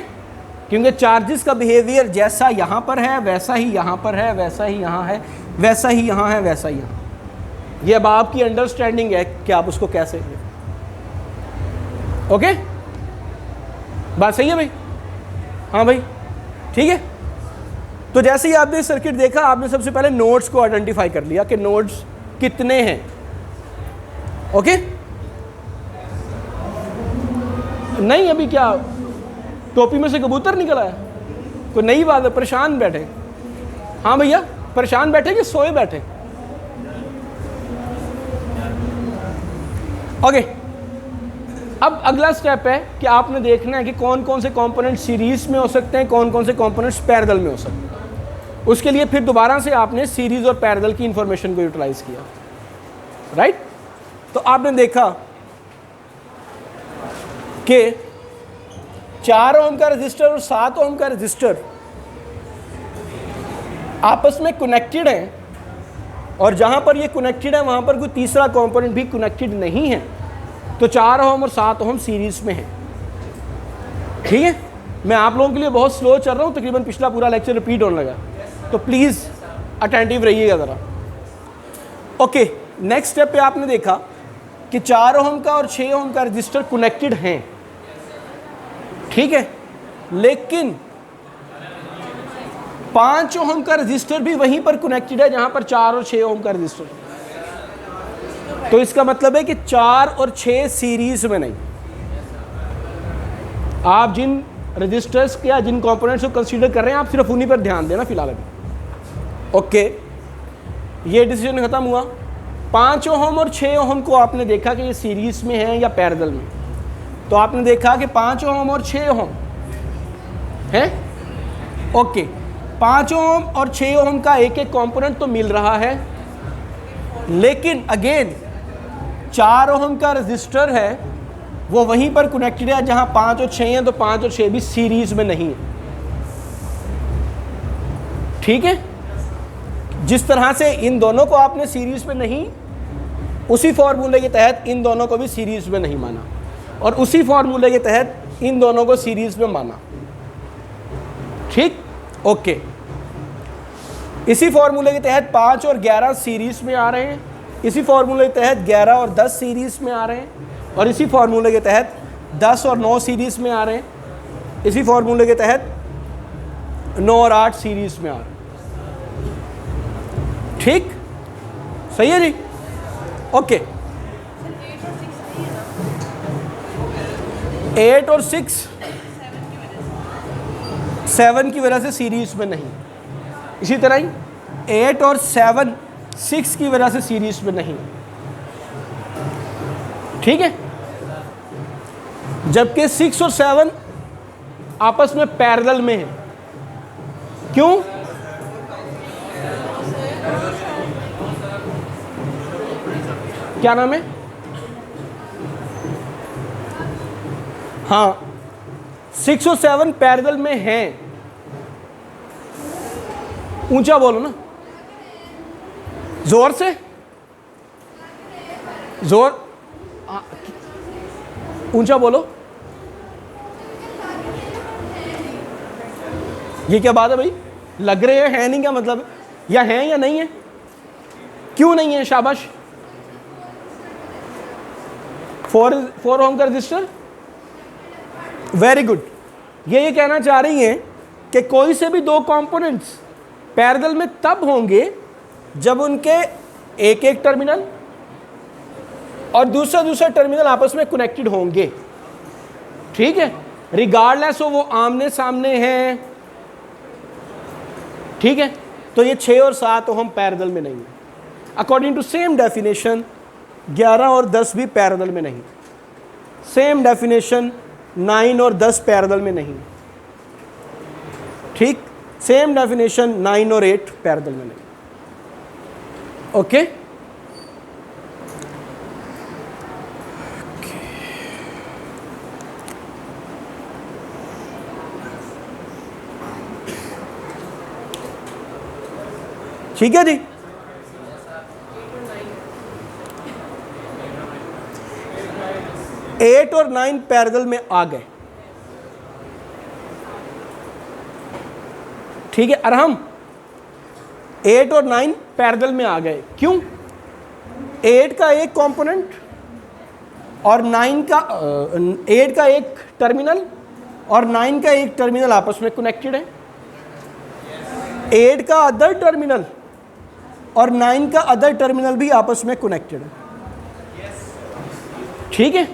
क्योंकि चार्जेस का बिहेवियर जैसा यहां पर है वैसा ही यहां पर है, वैसा ही यहां है, वैसा ही यहां है, वैसा ही यहां। ये अब आपकी अंडरस्टैंडिंग है कि आप उसको कैसे। ओके, बात सही है भाई? हाँ भाई, ठीक है। तो जैसे ही आपने सर्किट देखा, आपने सबसे पहले नोड्स को आइडेंटिफाई कर लिया कि नोड्स कितने हैं। ओके, नहीं अभी क्या टोपी में से कबूतर निकल आया? कोई नई बात है? परेशान बैठे? हाँ भैया, परेशान बैठे कि सोए बैठे? ओके, अब अगला स्टेप है कि आपने देखना है कि कौन कौन से कंपोनेंट सीरीज में हो सकते हैं, कौन कौन से कंपोनेंट्स पैरेलल में हो सकते हैं। उसके लिए फिर दोबारा से आपने सीरीज और पैरेलल की इंफॉर्मेशन को यूटिलाइज किया, राइट। तो आपने देखा कि 4 ओम का रजिस्टर और 7 ओम का रजिस्टर आपस में कनेक्टेड हैं, और जहां पर ये कनेक्टेड है वहां पर कोई तीसरा कंपोनेंट भी कनेक्टेड नहीं है। तो 4 ओम और 7 ओम सीरीज में है, ठीक है। मैं आप लोगों के लिए बहुत स्लो चल रहा हूं, तकरीबन पिछला पूरा लेक्चर रिपीट होने लगा, तो प्लीज़ अटेंटिव रहिएगा ज़रा। ओके, नेक्स्ट स्टेप पे आपने देखा कि 4 ओम का और 6 ओम का रजिस्टर कनेक्टेड हैं, ठीक है, लेकिन 5 ओम का रजिस्टर भी वहीं पर कनेक्टेड है जहां पर 4 और 6 ओम का रजिस्टर। तो इसका मतलब है कि 4 और 6 सीरीज में नहीं। आप जिन रजिस्टर्स या जिन कंपोनेंट्स को कंसीडर कर रहे हैं आप सिर्फ उन्हीं पर ध्यान देना फिलहाल अभी। ओके, ये डिसीजन खत्म हुआ। 5 ओहम और 6 ओहम को आपने देखा कि ये सीरीज में है या पैरेलल में, तो आपने देखा कि 5 ओहम और 6 ओहम है। ओके, 5 ओहम और 6 ओहम का एक एक कंपोनेंट तो मिल रहा है, लेकिन अगेन 4 ओहम का रजिस्टर है वो वहीं पर कनेक्टेड है जहां 5 और 6 हैं, तो 5 और 6 भी सीरीज में नहीं है। ठीक है, जिस तरह से इन दोनों को आपने सीरीज में नहीं, उसी फॉर्मूले के तहत इन दोनों को भी सीरीज में नहीं माना, और उसी फॉर्मूले के तहत इन दोनों को सीरीज में माना। ठीक, ओके। इसी फॉर्मूले के तहत 5 और 11 सीरीज में आ रहे हैं, इसी फॉर्मूले के तहत 11 और 10 सीरीज में आ रहे हैं, और इसी फॉर्मूले के तहत 10 और 9 सीरीज में आ रहे हैं, इसी फॉर्मूले के तहत 9 और 8 सीरीज में आ रहे हैं। ठीक, सही है जी। ओके, 8 और 6 7 की वजह से सीरीज में नहीं। इसी तरह ही 8 और 7 6 की वजह से सीरीज में नहीं। ठीक है, जबकि 6 और 7 आपस में पैरेलल में है। क्यों? क्या नाम है? हाँ, 6 और 7 पैरेलल में हैं। ऊंचा बोलो ना, जोर से, जोर, ऊंचा बोलो। ये क्या बात है भाई? लग रहे हैं, है नहीं, क्या मतलब? या हैं या नहीं है? क्यों नहीं है? शाबाश। 4 ओम का रजिस्टर, वेरी गुड। ये कहना चाह रही हैं कि कोई से भी दो कंपोनेंट्स पैरेलल में तब होंगे जब उनके एक एक टर्मिनल और दूसरा दूसरा टर्मिनल आपस में कनेक्टेड होंगे। ठीक है, रिगार्डलेस हो वो आमने सामने हैं। ठीक है, तो ये 6 और 7 हम पैरेलल में नहीं है। अकॉर्डिंग टू सेम डेफिनेशन 11 और 10 भी पैरेलल में नहीं। सेम डेफिनेशन 9 और 10 पैरेलल में नहीं। ठीक, सेम डेफिनेशन 9 और 8 पैरेलल में नहीं। ओके, ठीक है जी। एट और 9 पैरेलल में आ गए। ठीक है, अरहम 8 और 9 पैरेलल में आ गए। क्यों? 8 का एक कंपोनेंट और 9 का 8 का एक टर्मिनल और 9 का एक टर्मिनल आपस में कनेक्टेड है। 8 का अदर टर्मिनल और 9 का अदर टर्मिनल भी आपस में कनेक्टेड है। ठीक है,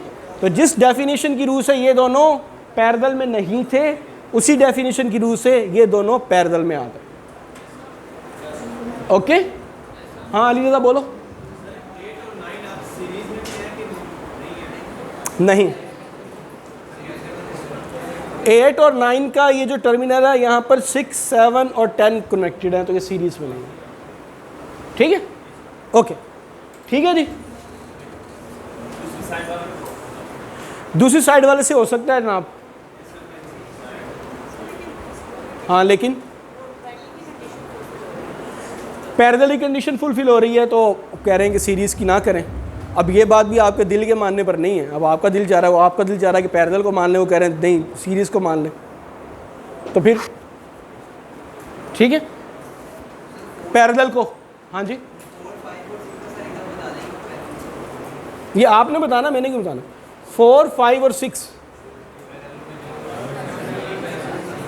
तो जिस डेफिनेशन की रूह से ये दोनों पैरेलल में नहीं थे, उसी डेफिनेशन की रूह से ये दोनों पैरेलल में आ गए। ओके, हाँ अली रज़ा बोलो। नहीं, 8 और 9 का ये जो टर्मिनल है यहाँ पर 6, 7 और 10 कनेक्टेड है, तो ये सीरीज में नहीं है। ठीक है, ओके, ठीक है जी। दूसरी साइड वाले से हो सकता है जनाब। हाँ, लेकिन पैरेलल की कंडीशन फुलफिल हो रही है तो कह रहे हैं कि सीरीज़ की ना करें। अब ये बात भी आपके दिल के मानने पर नहीं है। अब आपका दिल चाह रहा है, वो आपका दिल चाह रहा है कि पैरेलल को मान लें, वो कह रहे हैं नहीं सीरीज़ को मान लें, तो फिर ठीक है पैरेलल को। हाँ जी, ये आपने बताना, मैंने क्यों बताना। 4, 5 और 6,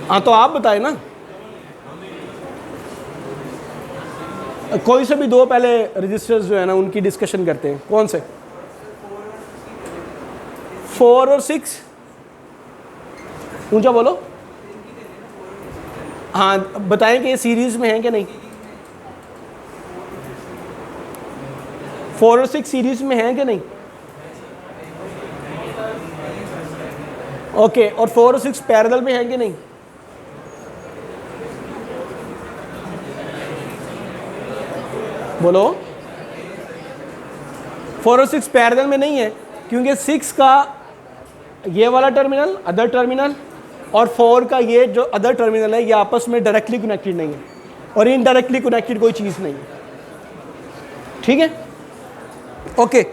हाँ तो आप बताए ना। कोई से भी दो पहले रजिस्टर्स जो है ना उनकी डिस्कशन करते हैं। कौन से? 4 और 6। ऊंचा बोलो। हाँ बताएं कि ये सीरीज में है कि नहीं। 4 और 6 सीरीज में है कि नहीं? ओके, और 4 और 6 पैरेलल में है कि नहीं? बोलो। 4 और 6 पैरेलल में नहीं है क्योंकि 6 का ये वाला टर्मिनल अदर टर्मिनल और 4 का ये जो अदर टर्मिनल है ये आपस में डायरेक्टली कनेक्टेड नहीं है और इनडायरेक्टली कनेक्टेड कोई चीज़ नहीं है। ठीक है, ओके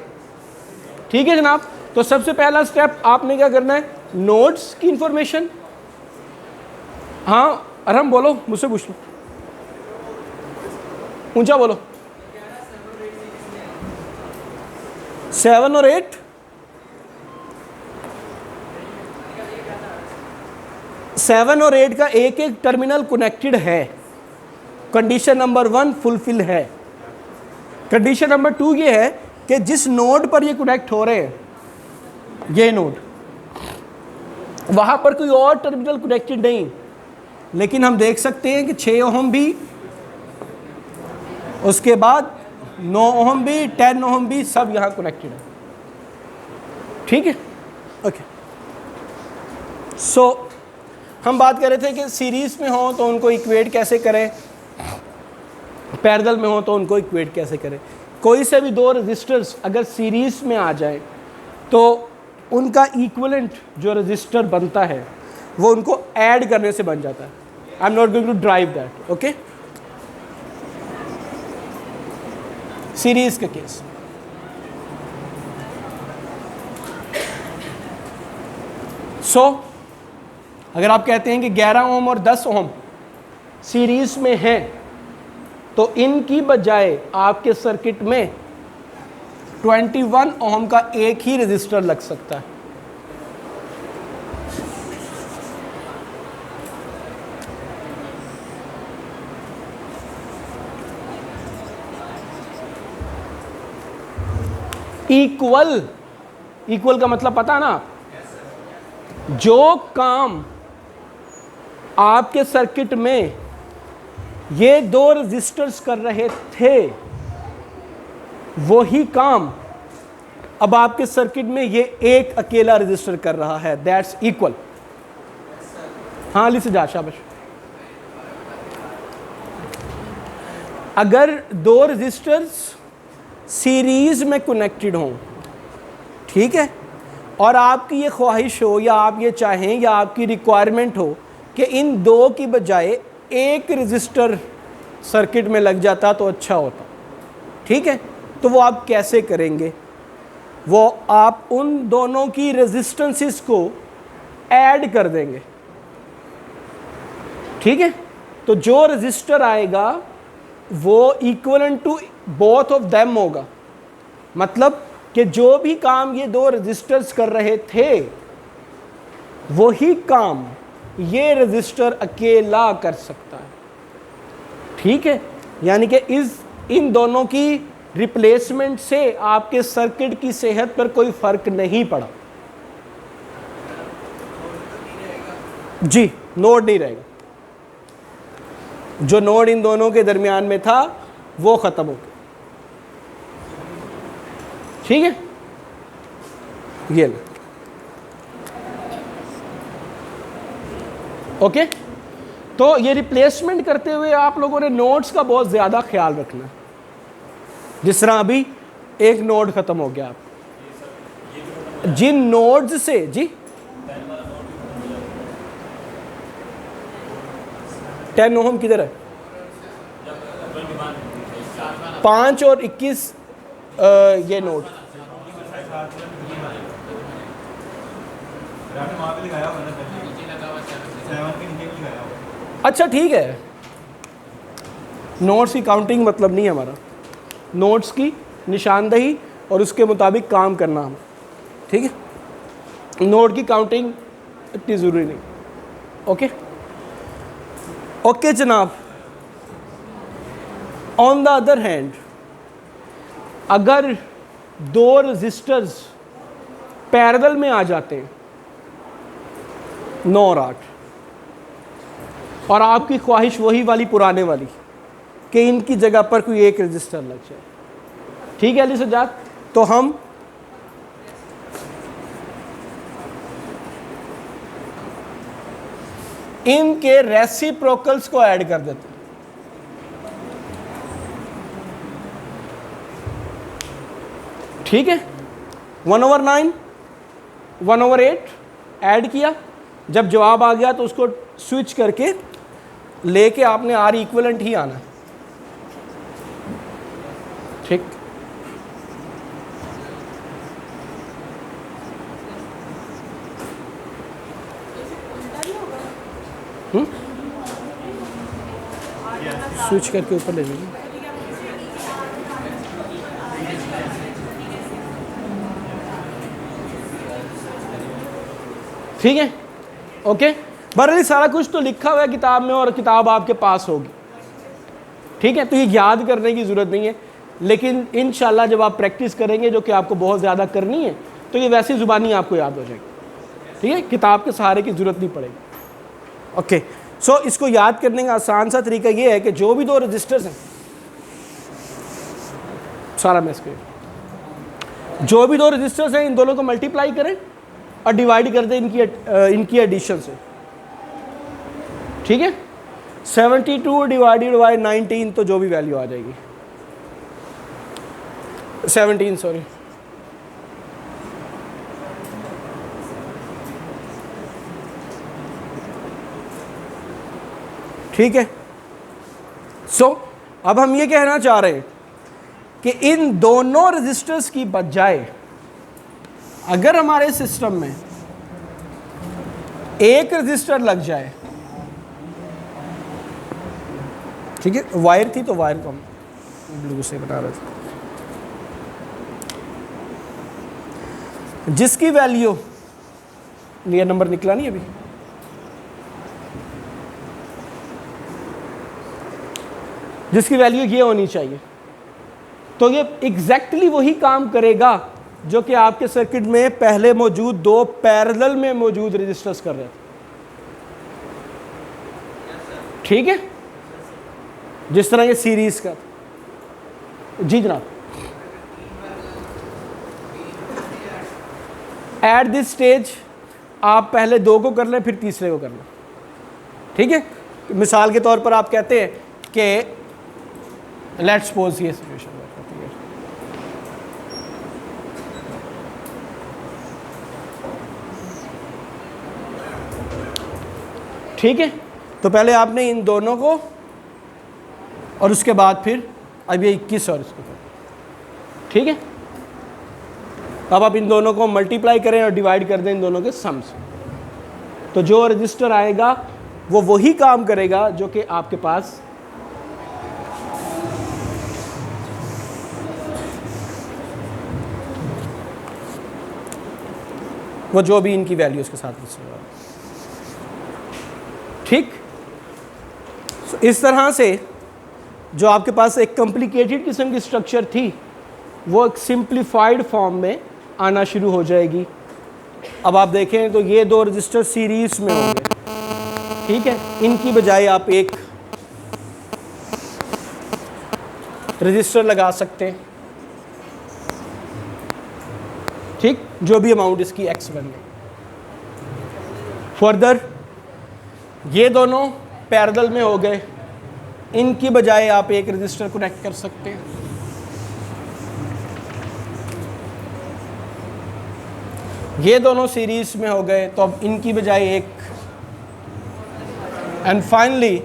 ठीक है जनाब। तो सबसे पहला स्टेप आपने क्या करना है, नोड्स की इंफॉर्मेशन। हाँ अरहम बोलो, मुझसे पूछ लो, ऊंचा बोलो। 7 और 8 7 और 8 का एक एक टर्मिनल कनेक्टेड है। कंडीशन नंबर 1 फुलफिल है। कंडीशन नंबर 2 ये है कि जिस नोड पर ये कनेक्ट हो रहे हैं, ये नोड, वहां पर कोई और टर्मिनल कनेक्टेड नहीं, लेकिन हम देख सकते हैं कि 6 ओहम भी, उसके बाद 9 ओहम भी, 10 ओहम भी, सब यहां कनेक्टेड है। ठीक है, ओके। सो हम बात कर रहे थे कि सीरीज में हो तो उनको इक्वेट कैसे करें, पैरेलल में हो तो उनको इक्वेट कैसे करें। कोई से भी दो रजिस्टर्स अगर सीरीज में आ जाए तो उनका इक्विवेलेंट जो रजिस्टर बनता है वो उनको ऐड करने से बन जाता है। I am not going to drive that, okay. Series का केस, सो अगर आप कहते हैं कि 11 ओम और 10 ओम सीरीज में हैं तो इनकी बजाय आपके सर्किट में 21 ओम का एक ही रजिस्टर लग सकता है। इक्वल, इक्वल का मतलब पता ना, जो काम आपके सर्किट में ये दो रजिस्टर्स कर रहे थे वही काम अब आपके सर्किट में ये एक अकेला रजिस्टर कर रहा है। That's equal. हाँ अली से जा, शाबाश। अगर दो रजिस्टर्स सीरीज में कनेक्टेड हों, ठीक है, और आपकी ये ख्वाहिश हो या आप ये चाहें या आपकी रिक्वायरमेंट हो कि इन दो की बजाय एक रजिस्टर सर्किट में लग जाता तो अच्छा होता, ठीक है, तो वो आप कैसे करेंगे? वो आप उन दोनों की रेजिस्टेंसेस को ऐड कर देंगे, ठीक है। तो जो रजिस्टर आएगा वो equivalent to both of them होगा। मतलब कि जो भी काम ये दो रजिस्टर्स कर रहे थे वही काम ये रजिस्टर अकेला कर सकता है, ठीक है। यानी कि इन दोनों की रिप्लेसमेंट से आपके सर्किट की सेहत पर कोई फर्क नहीं पड़ा। जी, नोड नहीं रहेगा। जो नोड इन दोनों के दरमियान में था वो खत्म हो गया, ठीक है। ये लो, ओके। तो ये रिप्लेसमेंट करते हुए आप लोगों ने नोड्स का बहुत ज़्यादा ख्याल रखना है। जिस तरह अभी एक नोड ख़त्म हो गया, आप जिन नोड्स से, जी 10 ओहम किधर है? 5 और 21 ये नोड, अच्छा ठीक है। नोट्स की काउंटिंग मतलब नहीं है हमारा, नोट्स की निशानदही और उसके मुताबिक काम करना हम, ठीक है। नोट की काउंटिंग इतनी ज़रूरी नहीं, ओके ओके जनाब। ऑन द अदर हैंड अगर दो रजिस्टर्स पैरेलल में आ जाते हैं 9 और 8, और आपकी ख्वाहिश वही वाली पुराने वाली कि इनकी जगह पर कोई एक रजिस्टर लग जाए, ठीक है अली सज्जाद, तो हम इनके रेसिप्रोकल्स को ऐड कर देते हैं। ठीक है, 1/9 1/8 ऐड किया, जब जवाब आ गया तो उसको स्विच करके लेके आपने आर इक्विवेलेंट ही आना। ठीक, स्विच करके ऊपर ले लीजिए। ठीक है, ओके। बहरहाल सारा कुछ तो लिखा हुआ है किताब में और किताब आपके पास होगी, ठीक है, तो ये याद करने की ज़रूरत नहीं है, लेकिन इंशाल्लाह जब आप प्रैक्टिस करेंगे, जो कि आपको बहुत ज़्यादा करनी है, तो ये वैसी ज़ुबानी आपको याद हो जाएगी। ठीक है, किताब के सहारे की ज़रूरत नहीं पड़ेगी। ओके, सो इसको याद करने का आसान सा तरीका ये है कि जो भी दो रजिस्टर्स हैं, सारा मैं इसके, जो भी दो रजिस्टर्स हैं इन दोनों को मल्टीप्लाई करें और डिवाइड कर दें इनकी एडिशन से। ठीक है, 72 डिवाइडेड बाई 19, तो जो भी वैल्यू आ जाएगी 17, सॉरी, ठीक है। सो अब हम ये कहना चाह रहे हैं कि इन दोनों रजिस्टर्स की बजाय अगर हमारे सिस्टम में एक रजिस्टर लग जाए, ठीक है, वायर थी तो वायर को हम ब्लू से बना रहे थे, जिसकी वैल्यू, ये नंबर निकला नहीं अभी, जिसकी वैल्यू ये होनी चाहिए, तो ये एग्जैक्टली वही काम करेगा जो कि आपके सर्किट में पहले मौजूद दो पैरेलल में मौजूद रजिस्टर्स कर रहे थे। ठीक है, जिस तरह ये सीरीज का। जी जनाब, एट दिस स्टेज आप पहले दो को कर लें, फिर तीसरे को कर लें। ठीक है, मिसाल के तौर पर आप कहते हैं कि लेट्स सपोज ये सिचुएशन है, ठीक है, तो पहले आपने इन दोनों को और उसके बाद फिर अब ये 21 और इसको करें। ठीक है, अब आप इन दोनों को मल्टीप्लाई करें और डिवाइड कर दें इन दोनों के सम से, तो जो रजिस्टर आएगा वो वही काम करेगा जो कि आपके पास वो जो भी इनकी वैल्यू उसके साथ लिस्ट होगा। ठीक, इस तरह से जो आपके पास एक कॉम्प्लिकेटेड किस्म की स्ट्रक्चर थी वो एक सिंप्लीफाइड फॉर्म में आना शुरू हो जाएगी। अब आप देखें तो ये दो रजिस्टर सीरीज में होंगे, ठीक है, इनकी बजाय आप एक रजिस्टर लगा सकते हैं। ठीक, जो भी अमाउंट इसकी एक्स बन गई। फर्दर ये दोनों पैरेलल में हो गए, इनकी बजाय आप एक रजिस्टर कनेक्ट कर सकते हैं। ये दोनों सीरीज में हो गए, तो अब इनकी बजाय एक, एंड फाइनली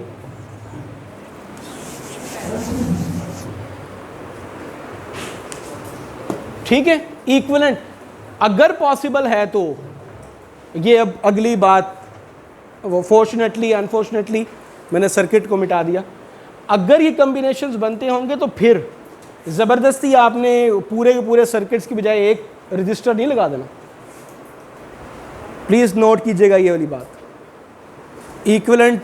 ठीक है, इक्विवेलेंट अगर पॉसिबल है तो ये अब अगली बात, वो फॉर्चुनेटली अनफॉर्चुनेटली मैंने सर्किट को मिटा दिया। अगर ये कॉम्बिनेशंस बनते होंगे तो फिर ज़बरदस्ती आपने पूरे के पूरे सर्किट्स की बजाय एक रजिस्टर नहीं लगा देना। प्लीज़ नोट कीजिएगा ये वाली बात। इक्विवेलेंट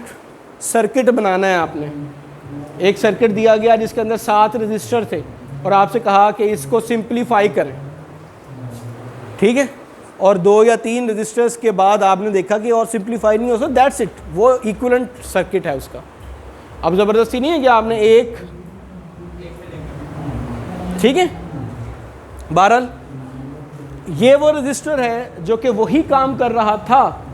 सर्किट बनाना है आपने, एक सर्किट दिया गया जिसके अंदर 7 रजिस्टर थे और आपसे कहा कि इसको सिंप्लीफाई करें, ठीक है, और 2 या 3 रजिस्टर्स के बाद आपने देखा कि और सिंप्लीफाई नहीं हो सकता, दैट्स इट, वो इक्विवेलेंट सर्किट है उसका। अब ज़बरदस्ती नहीं है कि आपने एक, ठीक है। बहरहाल ये वो रजिस्टर है जो कि वही काम कर रहा था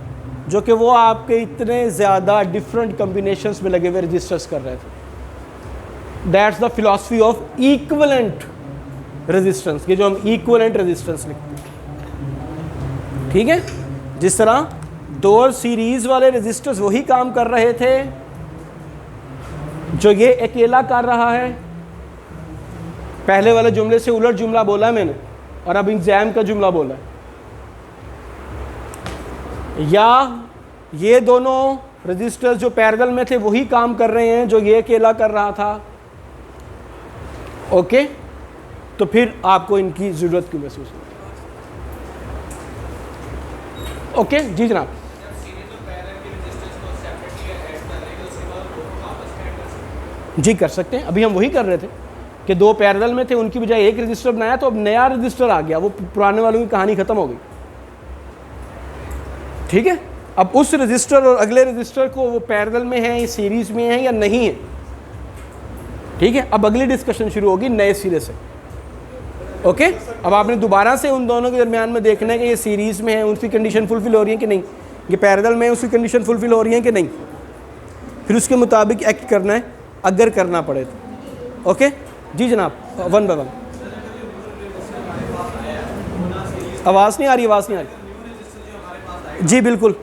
जो कि वो आपके इतने ज़्यादा डिफरेंट कम्बिनेशंस में लगे हुए रजिस्टर्स कर रहे थे। That's the philosophy of equivalent resistance, ये जो हम इक्विवेलेंट रेजिस्टेंस लिखते हैं, ठीक है। जिस तरह 2 सीरीज वाले रजिस्टर्स वही काम कर रहे थे जो ये अकेला कर रहा है। पहले वाले जुमले से उलट जुमला बोला मैंने और अब एग्जाम का जुमला बोला है। या ये दोनों रजिस्टर्स जो पैरेलल में थे वही काम कर रहे हैं जो ये अकेला कर रहा था, ओके। तो फिर आपको इनकी ज़रूरत क्यों महसूस होती है? ओके जी जनाब। जी कर सकते हैं, अभी हम वही कर रहे थे कि 2 पैरेलल में थे, उनकी बजाय एक रजिस्टर बनाया तो अब नया रजिस्टर आ गया, वो पुराने वालों की कहानी ख़त्म हो गई, ठीक है। अब उस रजिस्टर और अगले रजिस्टर को वो पैरेलल में है, सीरीज़ में है या नहीं है, ठीक है। अब अगली डिस्कशन शुरू होगी नए सिरे से, ओके। अब आपने दोबारा से उन दोनों के दरमियान में देखना है कि ये सीरीज़ में है, उसकी कंडीशन फुलफिल हो रही है कि नहीं, ये पैरेलल में है, उसकी कंडीशन फुलफिल हो रही है कि नहीं, फिर उसके मुताबिक एक्ट करना है अगर करना पड़े तो, ओके जी जनाब। 1 बाय 1 आवाज़ नहीं आ रही, आवाज़ नहीं आ रही जी, बिल्कुल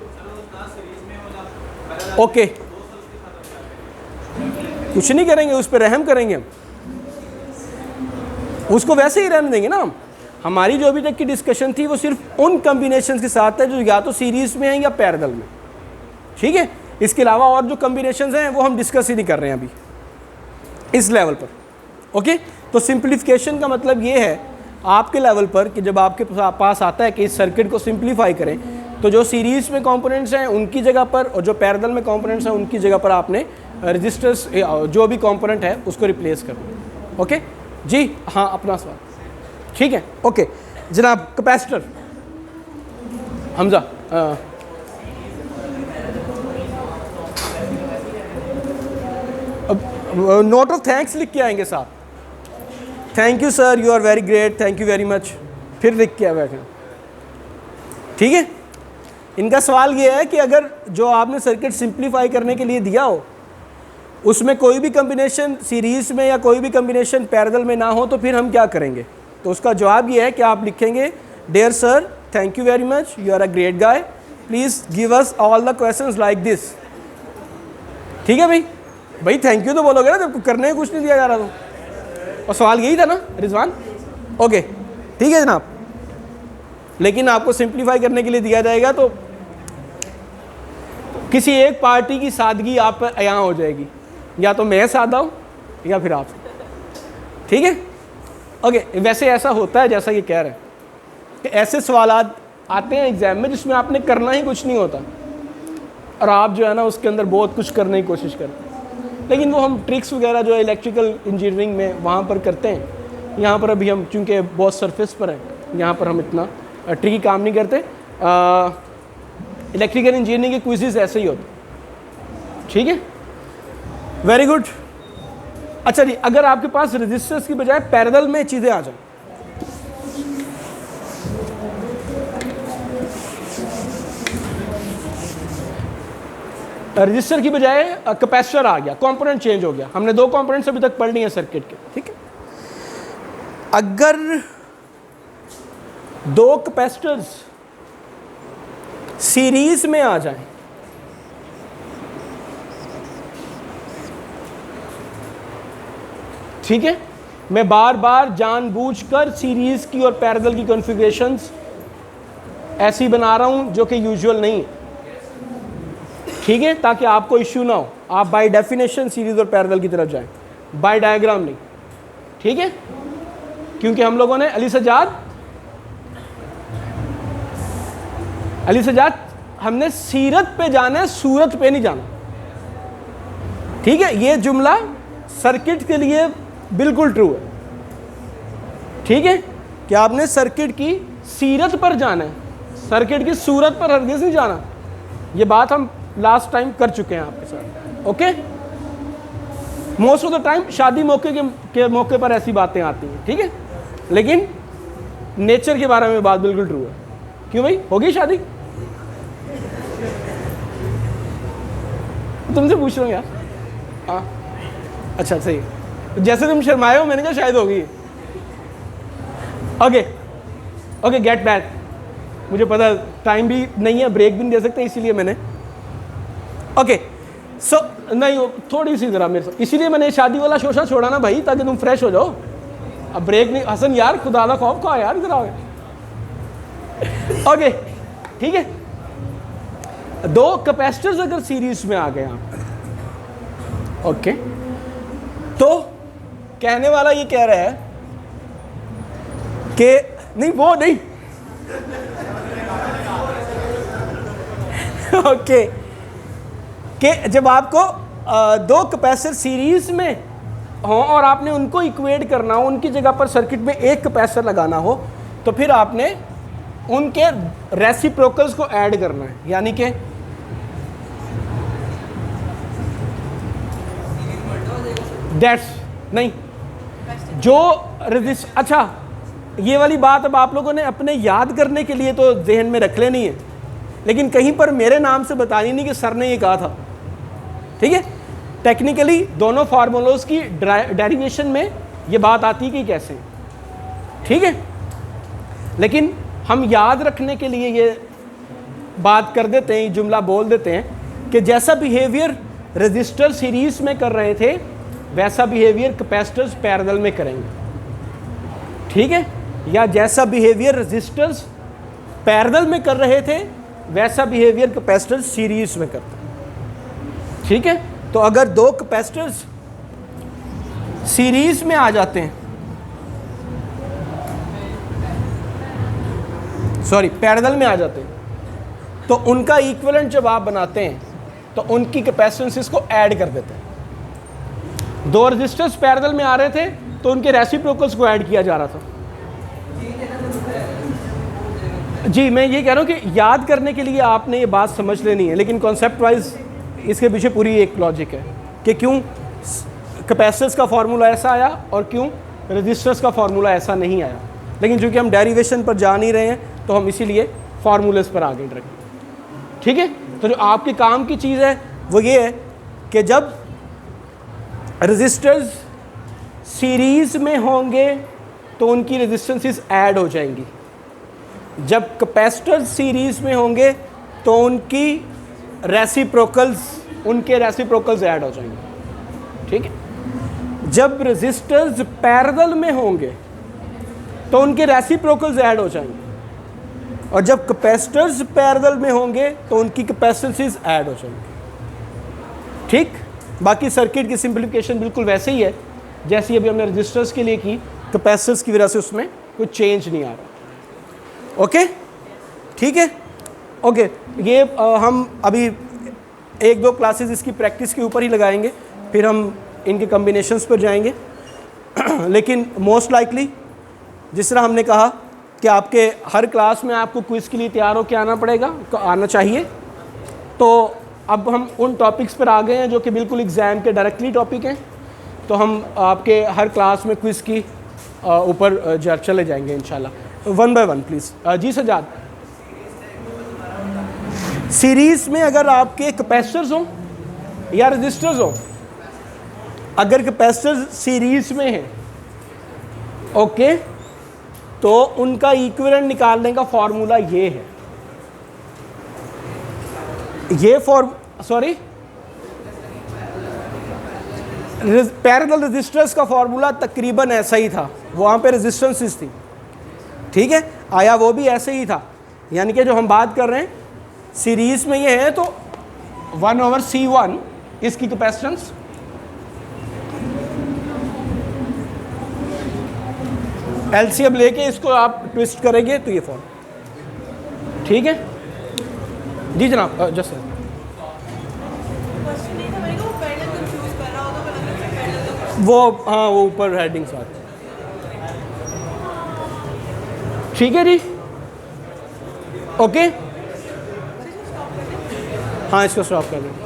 ओके। कुछ नहीं करेंगे, उस पर रहम करेंगे हम, उसको वैसे ही रहने देंगे ना हम। हमारी जो अभी तक की डिस्कशन थी वो सिर्फ उन कम्बिनेशन के साथ है जो या तो सीरीज़ में है या पैरेलल में, ठीक है। इसके अलावा और जो कम्बिनेशन हैं वो हम डिस्कस ही नहीं कर रहे हैं अभी इस लेवल पर, ओके। तो सिंप्लीफिकेशन का मतलब ये है आपके लेवल पर कि जब आपके पास आता है कि इस सर्किट को सिंप्लीफाई करें तो जो सीरीज़ में कंपोनेंट्स हैं उनकी जगह पर और जो पैरेलल में कंपोनेंट्स हैं उनकी जगह पर आपने रजिस्टर्स जो भी कंपोनेंट है उसको रिप्लेस करना, ओके जी। हाँ अपना सवाल, ठीक है, ओके जनाब। Capacitor Hamza, note of thanks लिख के आएंगे साहब। Thank you sir, you are very great, thank you very much, फिर लिख के बैठे, ठीक है। इनका सवाल ये है कि अगर जो आपने सर्किट सिंप्लीफाई करने के लिए दिया हो उसमें कोई भी कम्बिनेशन सीरीज़ में या कोई भी कम्बिनेशन पैरेलल में ना हो तो फिर हम क्या करेंगे। तो उसका जवाब ये है कि आप लिखेंगे dear sir thank you very much, you are a great guy, please give us all the questions like this, ठीक है भाई थैंक यू तो बोलोगे ना जब करने कुछ नहीं दिया जा रहा तो। और सवाल यही था ना रिजवान, ओके ठीक है जनाब। लेकिन आपको सिंप्लीफाई करने के लिए दिया जाएगा तो किसी एक पार्टी की सादगी आप पर अयां हो जाएगी, या तो मैं सादा हूँ या फिर आप, ठीक है ओके। वैसे ऐसा होता है जैसा ये कह रहे हैं कि ऐसे सवाल आते हैं एग्जाम में जिसमें आपने करना ही कुछ नहीं होता और आप जो है ना उसके अंदर बहुत कुछ करने की कोशिश करते हैं, लेकिन वो हम ट्रिक्स वगैरह जो इलेक्ट्रिकल इंजीनियरिंग में वहाँ पर करते हैं। यहाँ पर अभी हम चूँकि बहुत सरफेस पर हैं यहाँ पर हम इतना ट्रिकी काम नहीं करते। इलेक्ट्रिकल इंजीनियरिंग के क्विज़ेस ऐसे ही होते, ठीक है वेरी गुड। अच्छा जी, अगर आपके पास रेजिस्टर्स की बजाय पैरेलल में चीज़ें आ जाए, रजिस्टर की बजाय कैपेसिटर आ गया, कंपोनेंट चेंज हो गया, हमने 2 कंपोनेंट्स अभी तक पढ़ लिए हैं सर्किट के, ठीक है। अगर 2 कैपेसिटर्स सीरीज में आ जाएं, ठीक है, मैं बार बार जानबूझकर सीरीज की और पैरेलल की कॉन्फ़िगरेशंस ऐसी बना रहा हूं जो कि यूजुअल नहीं है, ठीक है, ताकि आपको इश्यू ना हो, आप बाय डेफिनेशन सीरीज और पैरेलल की तरफ जाएं, बाय डायग्राम नहीं, ठीक है। क्योंकि हम लोगों ने अली सजाद हमने सीरत पे जाना है, सूरत पे नहीं जाना, ठीक है। ये जुमला सर्किट के लिए बिल्कुल ट्रू है, ठीक है, कि आपने सर्किट की सीरत पर जाना है, सर्किट की सूरत पर हरगिज़ नहीं जाना। ये बात हम लास्ट टाइम कर चुके हैं आपके साथ, okay. Most of the time शादी के मौके पर ऐसी बातें आती हैं, ठीक है, लेकिन नेचर के बारे में बात बिल्कुल ट्रू है। क्यों भाई, होगी शादी? तुमसे पूछ रहा हूँ यार। हाँ, अच्छा सही, जैसे तुम शर्माए हो मैंने कहा शायद होगी। Okay get back. मुझे पता टाइम भी नहीं है, ब्रेक भी नहीं दे सकते, इसीलिए मैंने सो नहीं, थोड़ी सी ज़रा मेरे साथ, इसीलिए मैंने शादी वाला शोशा छोड़ा ना भाई, ताकि तुम फ्रेश हो जाओ। अब ब्रेक नहीं, हसन यार खुदा दा खौफ खा यार, इधर आओ। ओके ठीक है, दो कैपेसिटर्स अगर सीरीज में आ गए आप, ओके, तो कहने वाला ये कह रहा है कि नहीं वो नहीं ओके कि जब आपको दो कैपेसिटर सीरीज में हो और आपने उनको इक्वेट करना हो, उनकी जगह पर सर्किट में एक कैपेसिटर लगाना हो, तो फिर आपने उनके रेसिप्रोकल्स को ऐड करना है, यानी कि दैट्स नहीं जो रेजिस्ट। अच्छा, ये वाली बात अब आप लोगों ने अपने याद करने के लिए तो जहन में रख लेनी है, लेकिन कहीं पर मेरे नाम से बतानी नहीं कि सर ने ये कहा था, ठीक है। टेक्निकली दोनों फार्मूलोज की डेरिवेशन में ये बात आती है कि कैसे, ठीक है, लेकिन हम याद रखने के लिए ये बात कर देते हैं, जुमला बोल देते हैं कि जैसा बिहेवियर रेजिस्टर सीरीज में कर रहे थे वैसा बिहेवियर कैपेसिटर्स पैरेलल में करेंगे, ठीक है, या जैसा बिहेवियर रेजिस्टर्स पैरेलल में कर रहे थे वैसा बिहेवियर कैपेसिटर्स सीरीज में करते हैं, ठीक है। तो अगर दो कैपेसिटर्स सीरीज में आ जाते हैं, सॉरी पैरेलल में आ जाते हैं, तो उनका इक्विवेलेंट जब आप बनाते हैं तो उनकी कैपेसिटेंसेस को ऐड कर देते हैं। दो रेजिस्टर्स पैरेलल में आ रहे थे तो उनके रेसिप्रोकल्स को ऐड किया जा रहा था। जी मैं ये कह रहा हूँ कि याद करने के लिए आपने ये बात समझ लेनी है, लेकिन कॉन्सेप्ट वाइज इसके पीछे पूरी एक लॉजिक है कि क्यों कैपेसिटर्स का फार्मूला ऐसा आया और क्यों रेजिस्टर्स का फार्मूला ऐसा नहीं आया। लेकिन चूंकि हम डेरिवेशन पर जा नहीं रहे हैं तो हम इसीलिए फार्मूलेस पर आगे बढ़ेंगे, ठीक है। तो जो आपके काम की चीज़ है वो ये है कि जब रेजिस्टर्स सीरीज में होंगे तो उनकी रेजिस्टेंसेस ऐड हो जाएंगी, जब कैपेसिटर्स सीरीज में होंगे तो उनके रेसिप्रोकल्स ऐड हो जाएंगे, ठीक है। जब रेजिस्टर्स पैरेलल में होंगे तो उनके रेसिप्रोकल्स ऐड हो जाएंगे, और जब कैपेसिटर्स पैरेलल में होंगे तो उनकी कैपेसिटेंसेस ऐड हो जाएंगे, ठीक। बाकी सर्किट की सिंपलीफिकेशन बिल्कुल वैसे ही है जैसी अभी हमने रेजिस्टर्स के लिए की, कैपेसिटर्स की वजह से उसमें कुछ चेंज नहीं आ रहा, ओके ठीक है। ओके ये हम अभी एक दो क्लासेस इसकी प्रैक्टिस के ऊपर ही लगाएंगे, फिर हम इनके कम्बिनेशंस पर जाएंगे। लेकिन मोस्ट लाइकली जिस तरह हमने कहा कि आपके हर क्लास में आपको क्विज़ के लिए तैयार होकर आना पड़ेगा, आना चाहिए, तो अब हम उन टॉपिक्स पर आ गए हैं जो कि बिल्कुल एग्ज़ाम के डायरेक्टली टॉपिक हैं, तो हम आपके हर क्लास में क्विज़ की ऊपर चले जाएंगे इंशाल्लाह, वन बाय वन प्लीज़। जी सजाद, सीरीज़ में अगर आपके कैपेसिटर्स हों या रेजिस्टर्स हों, अगर कैपेसिटर्स सीरीज़ में हैं, ओके, तो उनका इक्विवेलेंट निकालने का फॉर्मूला ये है, ये पैरेलल रेजिस्टर्स का फॉर्मूला तकरीबन ऐसा ही था, वहाँ पे रेजिस्टेंसेस थी, ठीक है, आया वो भी ऐसे ही था, यानी कि जो हम बात कर रहे हैं सीरीज में ये है तो 1/C1 इसकी कैपेसिटेंस, एलसीएम लेके इसको आप ट्विस्ट करेंगे तो ये फॉर्म, ठीक है। जी जनाब, जस्ट वो हाँ वो ऊपर हेडिंग साथ। ठीक है जी, ओके। हाँ इसको स्टॉप कर दें।